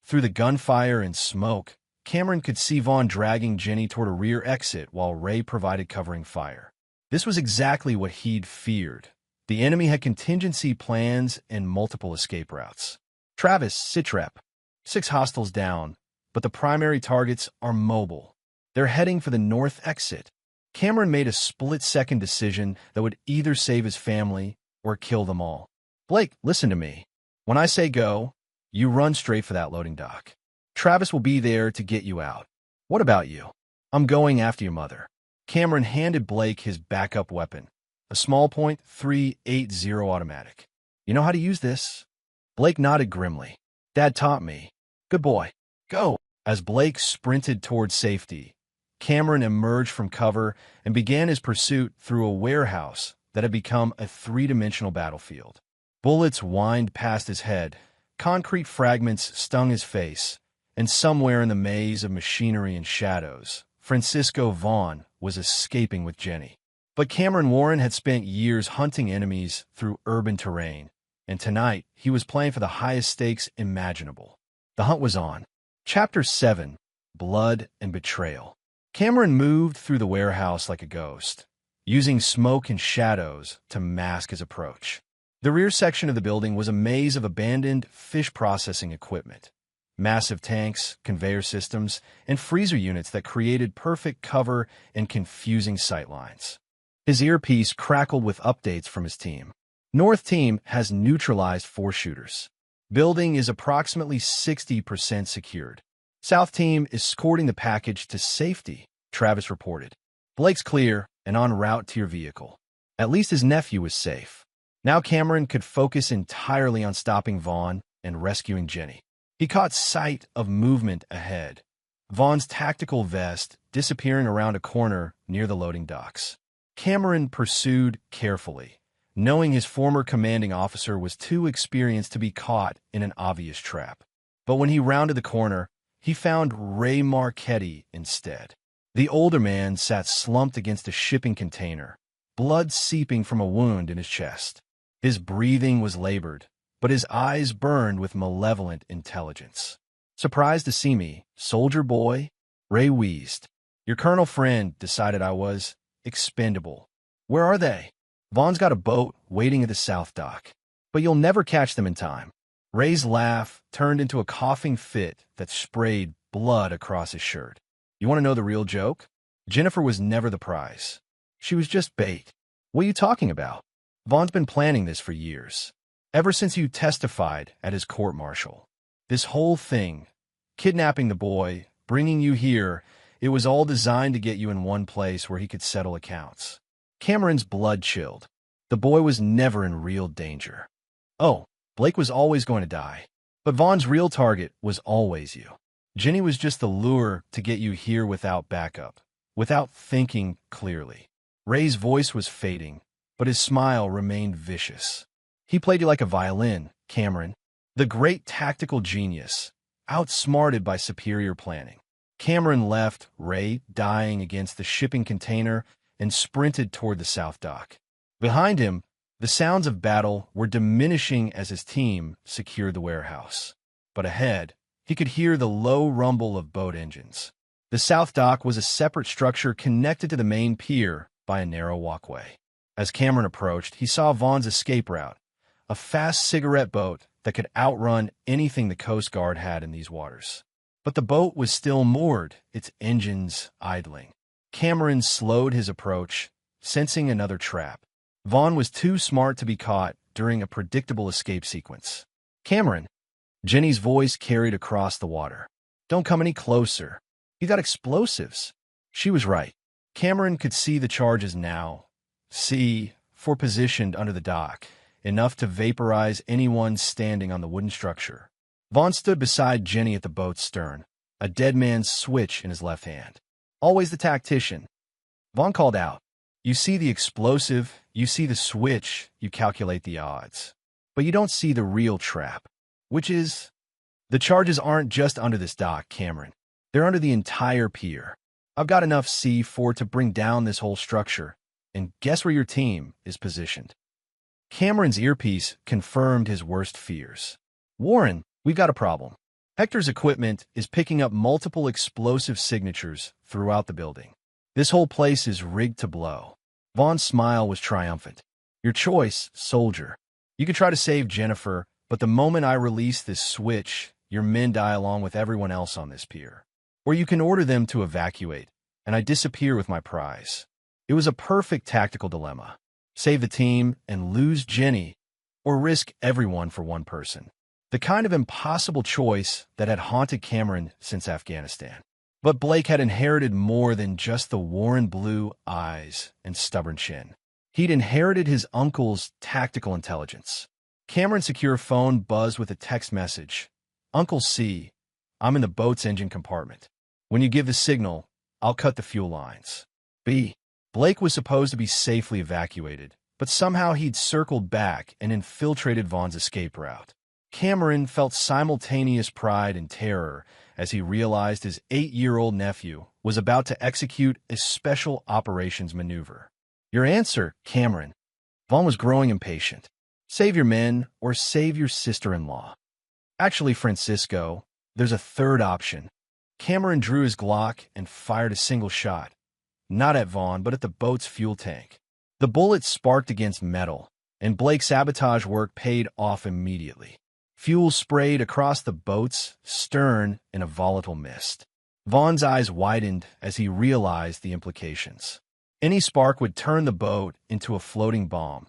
Through the gunfire and smoke, Cameron could see Vaughn dragging Jenny toward a rear exit while Ray provided covering fire. This was exactly what he'd feared. The enemy had contingency plans and multiple escape routes. Travis, sitrep. 6 hostiles down, but the primary targets are mobile. They're heading for the north exit. Cameron made a split-second decision that would either save his family or kill them all. Blake, listen to me. When I say go, you run straight for that loading dock. Travis will be there to get you out. What about you? I'm going after your mother. Cameron handed Blake his backup weapon, a small .380 automatic. You know how to use this? Blake nodded grimly. Dad taught me. Good boy. Go. As Blake sprinted toward safety, Cameron emerged from cover and began his pursuit through a warehouse that had become a 3-dimensional battlefield. Bullets whined past his head, concrete fragments stung his face, and somewhere in the maze of machinery and shadows, Francisco Vaughn was escaping with Jenny. But Cameron Warren had spent years hunting enemies through urban terrain, and tonight he was playing for the highest stakes imaginable. The hunt was on. Chapter 7, Blood and Betrayal. Cameron moved through the warehouse like a ghost, using smoke and shadows to mask his approach. The rear section of the building was a maze of abandoned fish processing equipment. Massive tanks, conveyor systems, and freezer units that created perfect cover and confusing sightlines. His earpiece crackled with updates from his team. North team has neutralized 4 shooters. Building is approximately 60% secured. South team is escorting the package to safety, Travis reported. Blake's clear and en route to your vehicle. At least his nephew is safe. Now Cameron could focus entirely on stopping Vaughn and rescuing Jenny. He caught sight of movement ahead. Vaughn's tactical vest disappearing around a corner near the loading docks. Cameron pursued carefully, knowing his former commanding officer was too experienced to be caught in an obvious trap. But when he rounded the corner, he found Ray Marchetti instead. The older man sat slumped against a shipping container, blood seeping from a wound in his chest. His breathing was labored, but his eyes burned with malevolent intelligence. Surprised to see me, soldier boy? Ray wheezed. Your colonel friend decided I was expendable. Where are they? Vaughn's got a boat waiting at the south dock, but you'll never catch them in time. Ray's laugh turned into a coughing fit that sprayed blood across his shirt. You want to know the real joke? Jennifer was never the prize. She was just bait. What are you talking about? Vaughn's been planning this for years. Ever since you testified at his court-martial. This whole thing, kidnapping the boy, bringing you here, it was all designed to get you in one place where he could settle accounts. Cameron's blood chilled. The boy was never in real danger. Oh, Blake was always going to die. But Vaughn's real target was always you. Jenny was just the lure to get you here without backup, without thinking clearly. Ray's voice was fading, but his smile remained vicious. He played you like a violin, Cameron. The great tactical genius, outsmarted by superior planning. Cameron left Ray dying against the shipping container and sprinted toward the south dock. Behind him, the sounds of battle were diminishing as his team secured the warehouse. But ahead, he could hear the low rumble of boat engines. The south dock was a separate structure connected to the main pier by a narrow walkway. As Cameron approached, he saw Vaughn's escape route, a fast cigarette boat that could outrun anything the Coast Guard had in these waters. But the boat was still moored, its engines idling. Cameron slowed his approach, sensing another trap. Vaughn was too smart to be caught during a predictable escape sequence. Cameron, Jenny's voice carried across the water. Don't come any closer. You got explosives. She was right. Cameron could see the charges now. See, for positioned under the dock, enough to vaporize anyone standing on the wooden structure. Vaughn stood beside Jenny at the boat's stern, a dead man's switch in his left hand. Always the tactician. Vaughn called out, You see the explosive, you see the switch, you calculate the odds. But you don't see the real trap, which is, the charges aren't just under this dock, Cameron. They're under the entire pier. I've got enough C4 to bring down this whole structure, and guess where your team is positioned? Cameron's earpiece confirmed his worst fears. Warren, we've got a problem. Hector's equipment is picking up multiple explosive signatures throughout the building. This whole place is rigged to blow. Vaughn's smile was triumphant. Your choice, soldier. You could try to save Jennifer, but the moment I release this switch, your men die along with everyone else on this pier. Or you can order them to evacuate, and I disappear with my prize. It was a perfect tactical dilemma. Save the team and lose Jenny, or risk everyone for one person. The kind of impossible choice that had haunted Cameron since Afghanistan. But Blake had inherited more than just the Warren blue eyes and stubborn chin. He'd inherited his uncle's tactical intelligence. Cameron's secure phone buzzed with a text message. Uncle C, I'm in the boat's engine compartment. When you give the signal, I'll cut the fuel lines. B, Blake was supposed to be safely evacuated, but somehow he'd circled back and infiltrated Vaughn's escape route. Cameron felt simultaneous pride and terror as he realized his 8-year-old nephew was about to execute a special operations maneuver. Your answer, Cameron. Vaughn was growing impatient. Save your men or save your sister-in-law. Actually, Francisco, there's a third option. Cameron drew his Glock and fired a single shot. Not at Vaughn, but at the boat's fuel tank. The bullet sparked against metal, and Blake's sabotage work paid off immediately. Fuel sprayed across the boat's stern in a volatile mist. Vaughn's eyes widened as he realized the implications. Any spark would turn the boat into a floating bomb,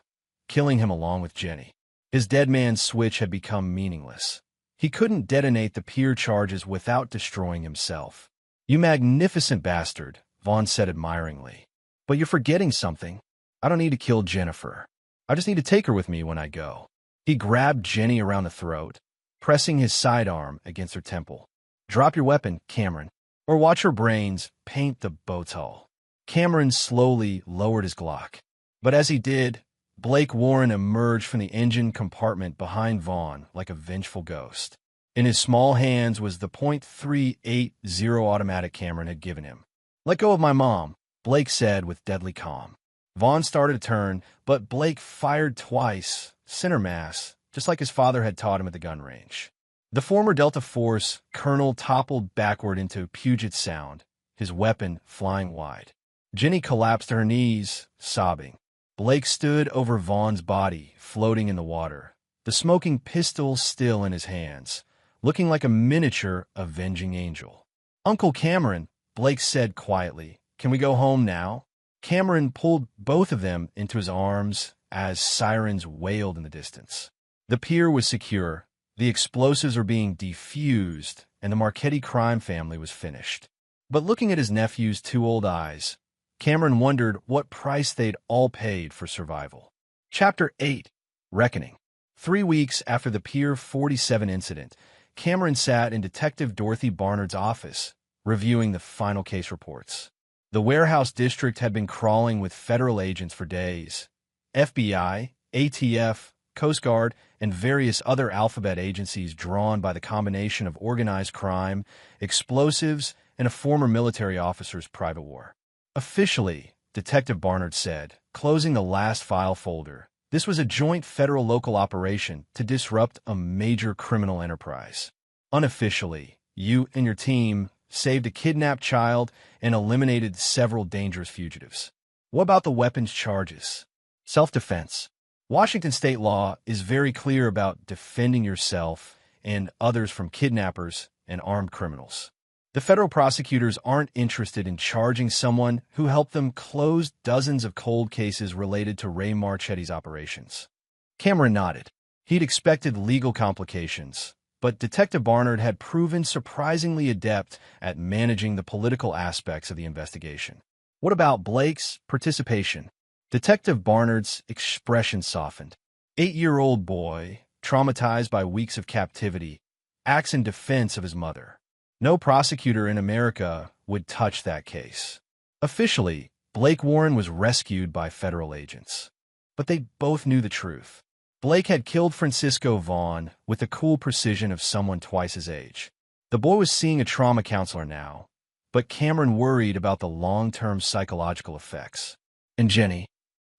killing him along with Jenny. His dead man's switch had become meaningless. He couldn't detonate the pier charges without destroying himself. You magnificent bastard, Vaughn said admiringly. But you're forgetting something. I don't need to kill Jennifer. I just need to take her with me when I go. He grabbed Jenny around the throat, pressing his sidearm against her temple. Drop your weapon, Cameron, or watch her brains paint the boat's hull. Cameron slowly lowered his Glock. But as he did, Blake Warren emerged from the engine compartment behind Vaughn like a vengeful ghost. In his small hands was the .380 automatic Cameron had given him. Let go of my mom, Blake said with deadly calm. Vaughn started to turn, but Blake fired twice, center mass, just like his father had taught him at the gun range. The former Delta Force colonel toppled backward into Puget Sound, his weapon flying wide. Jenny collapsed to her knees, sobbing. Blake stood over Vaughn's body, floating in the water, the smoking pistol still in his hands, looking like a miniature avenging angel. "Uncle Cameron," Blake said quietly, "can we go home now?" Cameron pulled both of them into his arms as sirens wailed in the distance. The pier was secure, the explosives were being defused, and the Marchetti crime family was finished. But looking at his nephew's two old eyes, Cameron wondered what price they'd all paid for survival. Chapter 8. Reckoning. 3 weeks after the Pier 47 incident, Cameron sat in Detective Dorothy Barnard's office, reviewing the final case reports. The warehouse district had been crawling with federal agents for days. FBI, ATF, Coast Guard, and various other alphabet agencies drawn by the combination of organized crime, explosives, and a former military officer's private war. "Officially," Detective Barnard said, closing the last file folder, "this was a joint federal-local operation to disrupt a major criminal enterprise. Unofficially, you and your team saved a kidnapped child and eliminated several dangerous fugitives. What about the weapons charges?" "Self-defense. Washington state law is very clear about defending yourself and others from kidnappers and armed criminals. The federal prosecutors aren't interested in charging someone who helped them close dozens of cold cases related to Ray Marchetti's operations." Cameron nodded. He'd expected legal complications, but Detective Barnard had proven surprisingly adept at managing the political aspects of the investigation. "What about Blake's participation?" Detective Barnard's expression softened. 8-year-old boy, traumatized by weeks of captivity, acts in defense of his mother. No prosecutor in America would touch that case. Officially, Blake Warren was rescued by federal agents. But they both knew the truth. Blake had killed Francisco Vaughn with the cool precision of someone twice his age. The boy was seeing a trauma counselor now, but Cameron worried about the long-term psychological effects. "And Jenny?"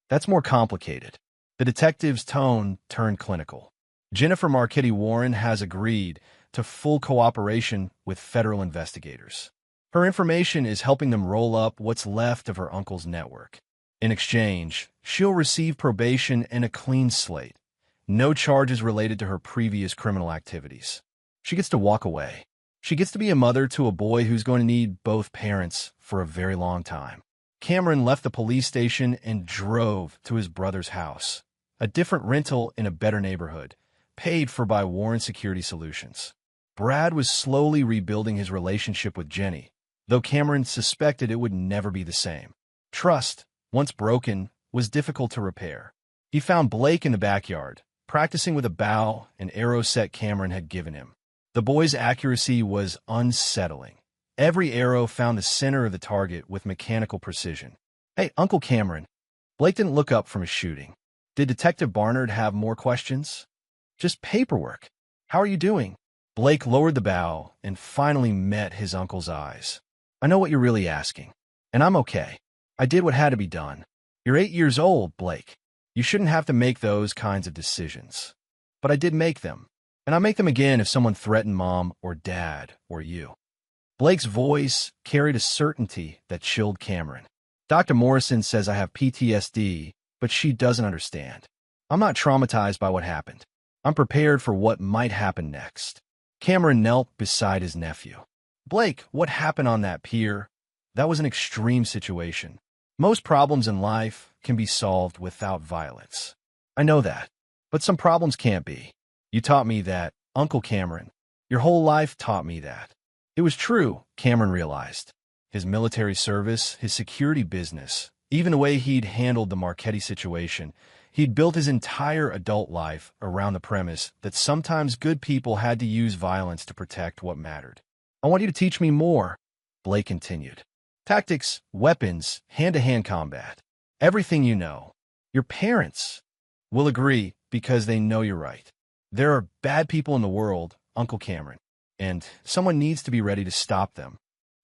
"That's more complicated." The detective's tone turned clinical. "Jennifer Marchetti Warren has agreed to full cooperation with federal investigators. Her information is helping them roll up what's left of her uncle's network. In exchange, she'll receive probation and a clean slate. No charges related to her previous criminal activities. She gets to walk away. She gets to be a mother to a boy who's going to need both parents for a very long time." Cameron left the police station and drove to his brother's house, a different rental in a better neighborhood, paid for by Warren Security Solutions. Brad was slowly rebuilding his relationship with Jenny, though Cameron suspected it would never be the same. Trust, once broken, was difficult to repair. He found Blake in the backyard, practicing with a bow and arrow set Cameron had given him. The boy's accuracy was unsettling. Every arrow found the center of the target with mechanical precision. "Hey, Uncle Cameron." Blake didn't look up from his shooting. "Did Detective Barnard have more questions?" "Just paperwork. How are you doing?" Blake lowered the bow and finally met his uncle's eyes. "I know what you're really asking, and I'm okay. I did what had to be done. You're 8 years old, Blake. You shouldn't have to make those kinds of decisions. But I did make them, and I'd make them again if someone threatened Mom or Dad or you." Blake's voice carried a certainty that chilled Cameron. "Dr. Morrison says I have PTSD, but she doesn't understand. I'm not traumatized by what happened. I'm prepared for what might happen next." Cameron knelt beside his nephew. "Blake, what happened on that pier? That was an extreme situation. Most problems in life can be solved without violence. I know that, but some problems can't be. You taught me that, Uncle Cameron. Your whole life taught me that." It was true, Cameron realized. His military service, his security business, even the way he'd handled the Marchetti situation, he'd built his entire adult life around the premise that sometimes good people had to use violence to protect what mattered. "I want you to teach me more," Blake continued. "Tactics, weapons, hand-to-hand combat. Everything you know. Your parents will agree because they know you're right. There are bad people in the world, Uncle Cameron, and someone needs to be ready to stop them."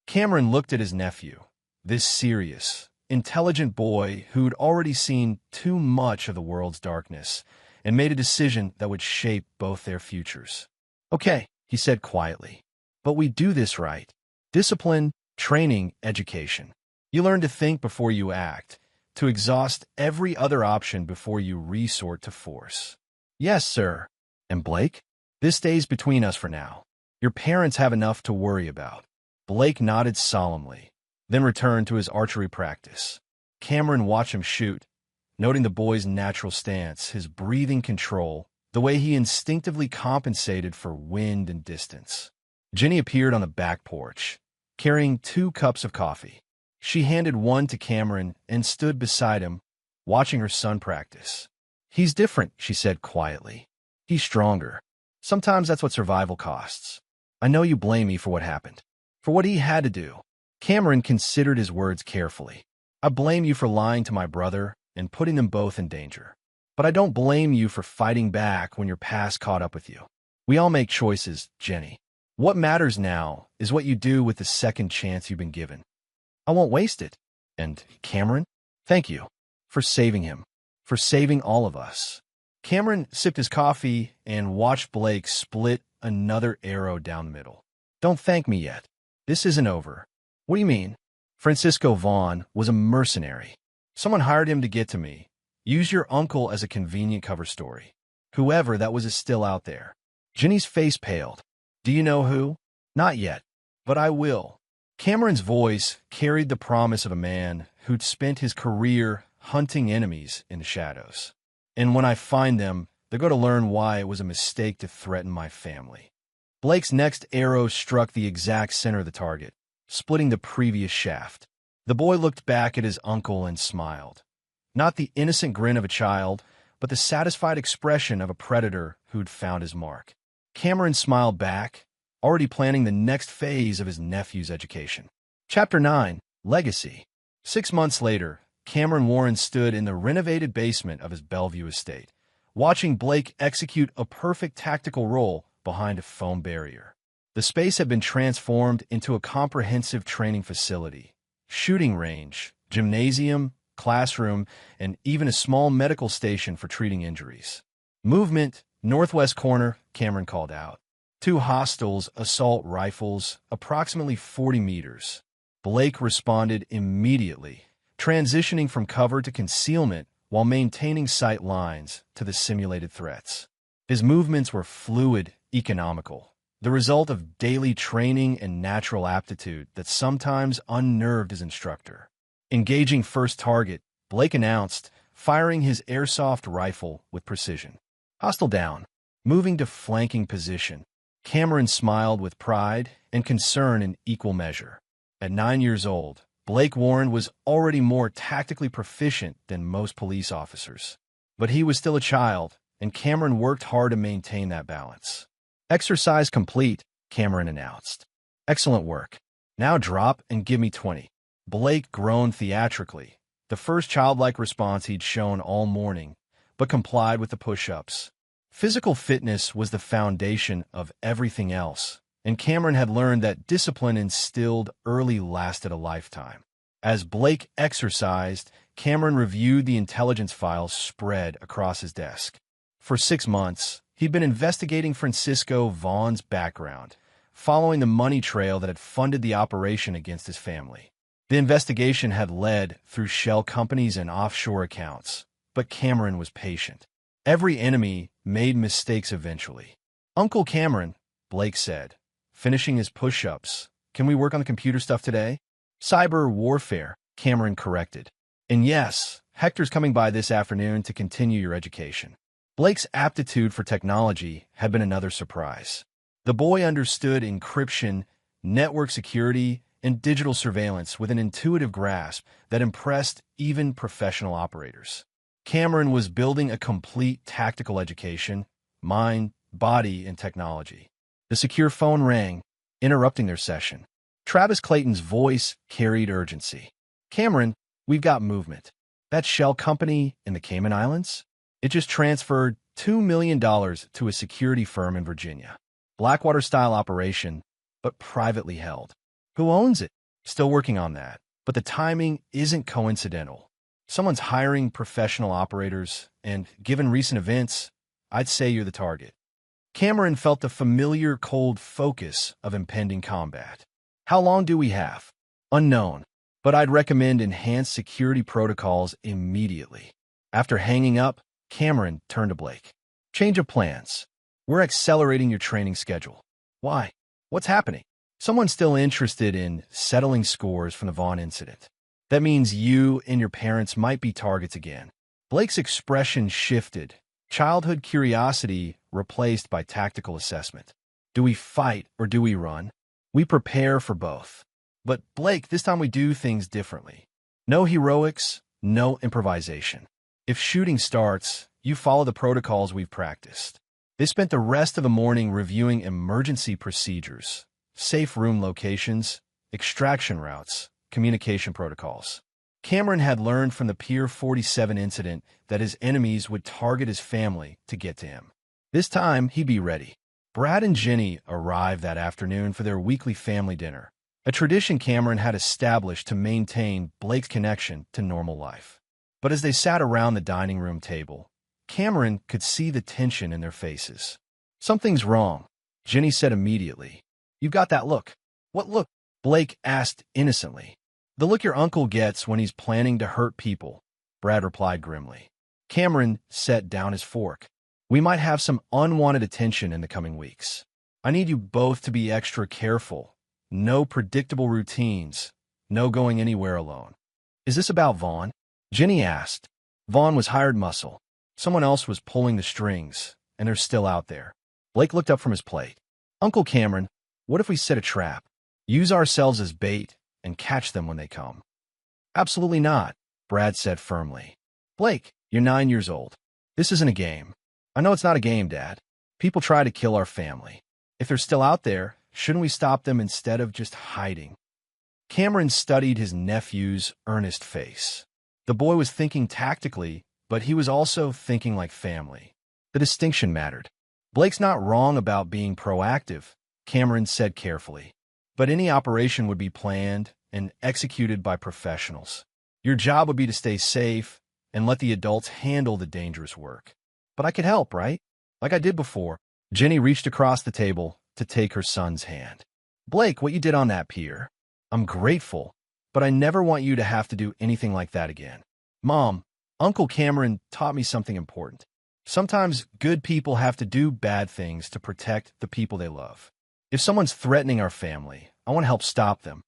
Cameron looked at his nephew, this serious, intelligent boy who'd already seen too much of the world's darkness, and made a decision that would shape both their futures. "Okay," he said quietly, "but we do this right. Discipline, training, education. You learn to think before you act, to exhaust every other option before you resort to force." "Yes, sir." And Blake? This stays between us for now. Your parents have enough to worry about. Blake nodded solemnly, then returned to his archery practice. Cameron watched him shoot, noting the boy's natural stance, his breathing control, the way he instinctively compensated for wind and distance. Jenny appeared on the back porch, carrying 2 cups of coffee. She handed one to Cameron and stood beside him, watching her son practice. "He's different," she said quietly. "He's stronger. Sometimes that's what survival costs. I know you blame me for what happened, for what he had to do." Cameron considered his words carefully. "I blame you for lying to my brother and putting them both in danger. But I don't blame you for fighting back when your past caught up with you. We all make choices, Jenny. What matters now is what you do with the second chance you've been given. I won't waste it. And Cameron, thank you for saving him, for saving all of us." Cameron sipped his coffee and watched Blake split another arrow down the middle. "Don't thank me yet. This isn't over." "What do you mean?" "Francisco Vaughn was a mercenary. Someone hired him to get to me. Use your uncle as a convenient cover story. Whoever that was is still out there." Jenny's face paled. "Do you know who?" "Not yet, but I will." Cameron's voice carried the promise of a man who'd spent his career hunting enemies in the shadows. "And when I find them, they're going to learn why it was a mistake to threaten my family." Blake's next arrow struck the exact center of the target, splitting the previous shaft. The boy looked back at his uncle and smiled. Not the innocent grin of a child, but the satisfied expression of a predator who'd found his mark. Cameron smiled back, already planning the next phase of his nephew's education. Chapter 9, Legacy. 6 months later, Cameron Warren stood in the renovated basement of his Bellevue estate, watching Blake execute a perfect tactical role behind a foam barrier. The space had been transformed into a comprehensive training facility, shooting range, gymnasium, classroom, and even a small medical station for treating injuries. "Movement, northwest corner," Cameron called out. 2 hostiles, assault rifles, approximately 40 meters. Blake responded immediately, transitioning from cover to concealment while maintaining sight lines to the simulated threats. His movements were fluid, economical, the result of daily training and natural aptitude that sometimes unnerved his instructor. Engaging first target, Blake announced, firing his airsoft rifle with precision. Hostile down. Moving to flanking position. Cameron smiled with pride and concern in equal measure. At 9 years old, Blake Warren was already more tactically proficient than most police officers. But he was still a child, and Cameron worked hard to maintain that balance. "Exercise complete," Cameron announced. "Excellent work. Now drop and give me 20. Blake groaned theatrically, the first childlike response he'd shown all morning, but complied with the push-ups. Physical fitness was the foundation of everything else, and Cameron had learned that discipline instilled early lasted a lifetime. As Blake exercised, Cameron reviewed the intelligence files spread across his desk. For 6 months, he'd been investigating Francisco Vaughn's background, following the money trail that had funded the operation against his family. The investigation had led through shell companies and offshore accounts, but Cameron was patient. Every enemy made mistakes eventually. "Uncle Cameron," Blake said, finishing his push-ups, "can we work on the computer stuff today?" "Cyber warfare," Cameron corrected. "And yes, Hector's coming by this afternoon to continue your education." Blake's aptitude for technology had been another surprise. The boy understood encryption, network security, and digital surveillance with an intuitive grasp that impressed even professional operators. Cameron was building a complete tactical education, mind, body, and technology. The secure phone rang, interrupting their session. Travis Clayton's voice carried urgency. "Cameron, we've got movement. That shell company in the Cayman Islands? It just transferred $2 million to a security firm in Virginia. Blackwater-style operation, but privately held. Who owns it? Still working on that. But the timing isn't coincidental. Someone's hiring professional operators, and given recent events, I'd say you're the target." Cameron felt the familiar cold focus of impending combat. "How long do we have?" "Unknown, but I'd recommend enhanced security protocols immediately." After hanging up, Cameron turned to Blake. "Change of plans. We're accelerating your training schedule. Why? What's happening? Someone's still interested in settling scores from the Vaughn incident. That means you and your parents might be targets again. Blake's expression shifted. Childhood curiosity replaced by tactical assessment. Do we fight or do we run? We prepare for both. But Blake, this time we do things differently. No heroics, no improvisation. If shooting starts, you follow the protocols we've practiced. They spent the rest of the morning reviewing emergency procedures, safe room locations, extraction routes, communication protocols. Cameron had learned from the Pier 47 incident that his enemies would target his family to get to him. This time, he'd be ready. Brad and Jenny arrived that afternoon for their weekly family dinner, a tradition Cameron had established to maintain Blake's connection to normal life. But as they sat around the dining room table, Cameron could see the tension in their faces. "Something's wrong," Jenny said immediately. "You've got that look." "What look?" Blake asked innocently. "The look your uncle gets when he's planning to hurt people," Brad replied grimly. Cameron set down his fork. "We might have some unwanted attention in the coming weeks. I need you both to be extra careful. No predictable routines. No going anywhere alone." "Is this about Vaughn?" Jenny asked. "Vaughn was hired muscle. Someone else was pulling the strings, and they're still out there." Blake looked up from his plate. "Uncle Cameron, what if we set a trap? Use ourselves as bait and catch them when they come." "Absolutely not," Brad said firmly. "Blake, you're 9 years old. This isn't a game." "I know it's not a game, Dad. People try to kill our family. If they're still out there, shouldn't we stop them instead of just hiding?" Cameron studied his nephew's earnest face. The boy was thinking tactically, but he was also thinking like family. The distinction mattered. "Blake's not wrong about being proactive," Cameron said carefully. "But any operation would be planned and executed by professionals. Your job would be to stay safe and let the adults handle the dangerous work." "But I could help, right? Like I did before." Jenny reached across the table to take her son's hand. "Blake, what you did on that pier, I'm grateful, but I never want you to have to do anything like that again. Mom, Uncle Cameron taught me something important. Sometimes good people have to do bad things to protect the people they love. If someone's threatening our family, I want to help stop them."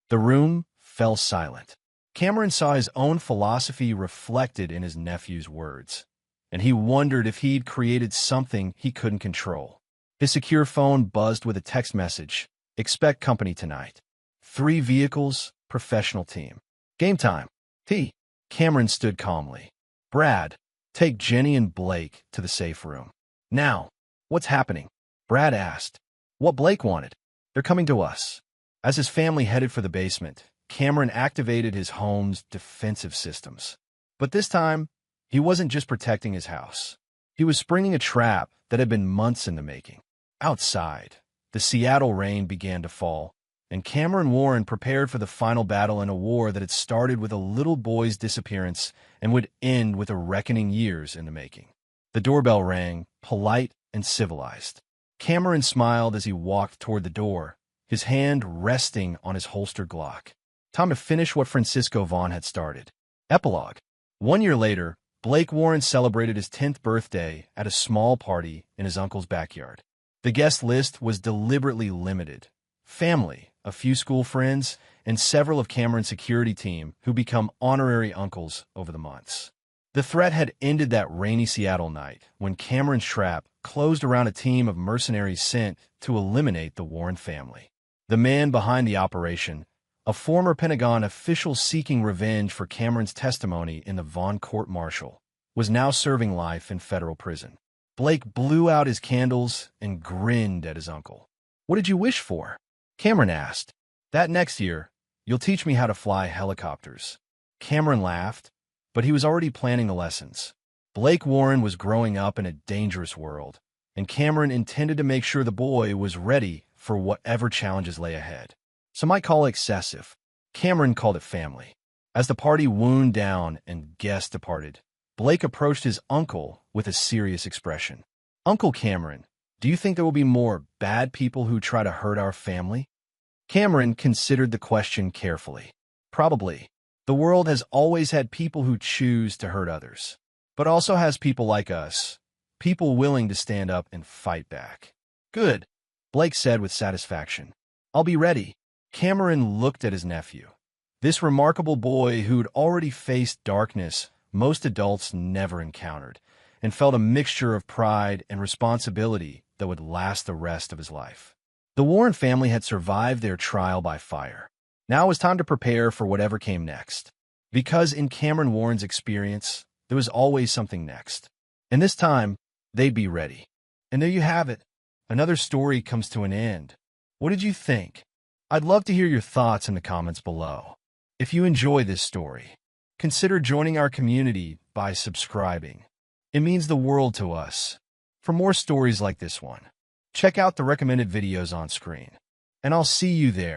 The room fell silent. Cameron saw his own philosophy reflected in his nephew's words, and he wondered if he'd created something he couldn't control. His secure phone buzzed with a text message. "Expect company tonight. 3 vehicles, professional team. Game time. T." Cameron stood calmly. "Brad, take Jenny and Blake to the safe room." "Now, what's happening?" Brad asked. "What Blake wanted. They're coming to us." As his family headed for the basement, Cameron activated his home's defensive systems. But this time, he wasn't just protecting his house. He was springing a trap that had been months in the making. Outside, the Seattle rain began to fall, and Cameron Warren prepared for the final battle in a war that had started with a little boy's disappearance and would end with a reckoning years in the making. The doorbell rang, polite and civilized. Cameron smiled as he walked toward the door, his hand resting on his holstered Glock. Time to finish what Francisco Vaughn had started. Epilogue. 1 year later, Blake Warren celebrated his 10th birthday at a small party in his uncle's backyard. The guest list was deliberately limited. Family, a few school friends, and several of Cameron's security team who become honorary uncles over the months. The threat had ended that rainy Seattle night when Cameron's trap closed around a team of mercenaries sent to eliminate the Warren family. The man behind the operation, a former Pentagon official seeking revenge for Cameron's testimony in the Vaughn court-martial, was now serving life in federal prison. Blake blew out his candles and grinned at his uncle. "What did you wish for?" Cameron asked. "That next year, you'll teach me how to fly helicopters." Cameron laughed, but he was already planning the lessons. Blake Warren was growing up in a dangerous world, and Cameron intended to make sure the boy was ready for whatever challenges lay ahead. Some might call it excessive. Cameron called it family. As the party wound down and guests departed, Blake approached his uncle with a serious expression. "Uncle Cameron, do you think there will be more bad people who try to hurt our family?" Cameron considered the question carefully. "Probably. The world has always had people who choose to hurt others, but also has people like us People willing to stand up and fight back. Good, Blake said with satisfaction. I'll be ready. Cameron looked at his nephew. This remarkable boy who'd already faced darkness most adults never encountered, and felt a mixture of pride and responsibility that would last the rest of his life. The Warren family had survived their trial by fire. Now it was time to prepare for whatever came next. Because in Cameron Warren's experience, there was always something next. And this time, they'd be ready. And there you have it. Another story comes to an end. What did you think? I'd love to hear your thoughts in the comments below. If you enjoy this story, consider joining our community by subscribing. It means the world to us. For more stories like this one, check out the recommended videos on screen. And I'll see you there.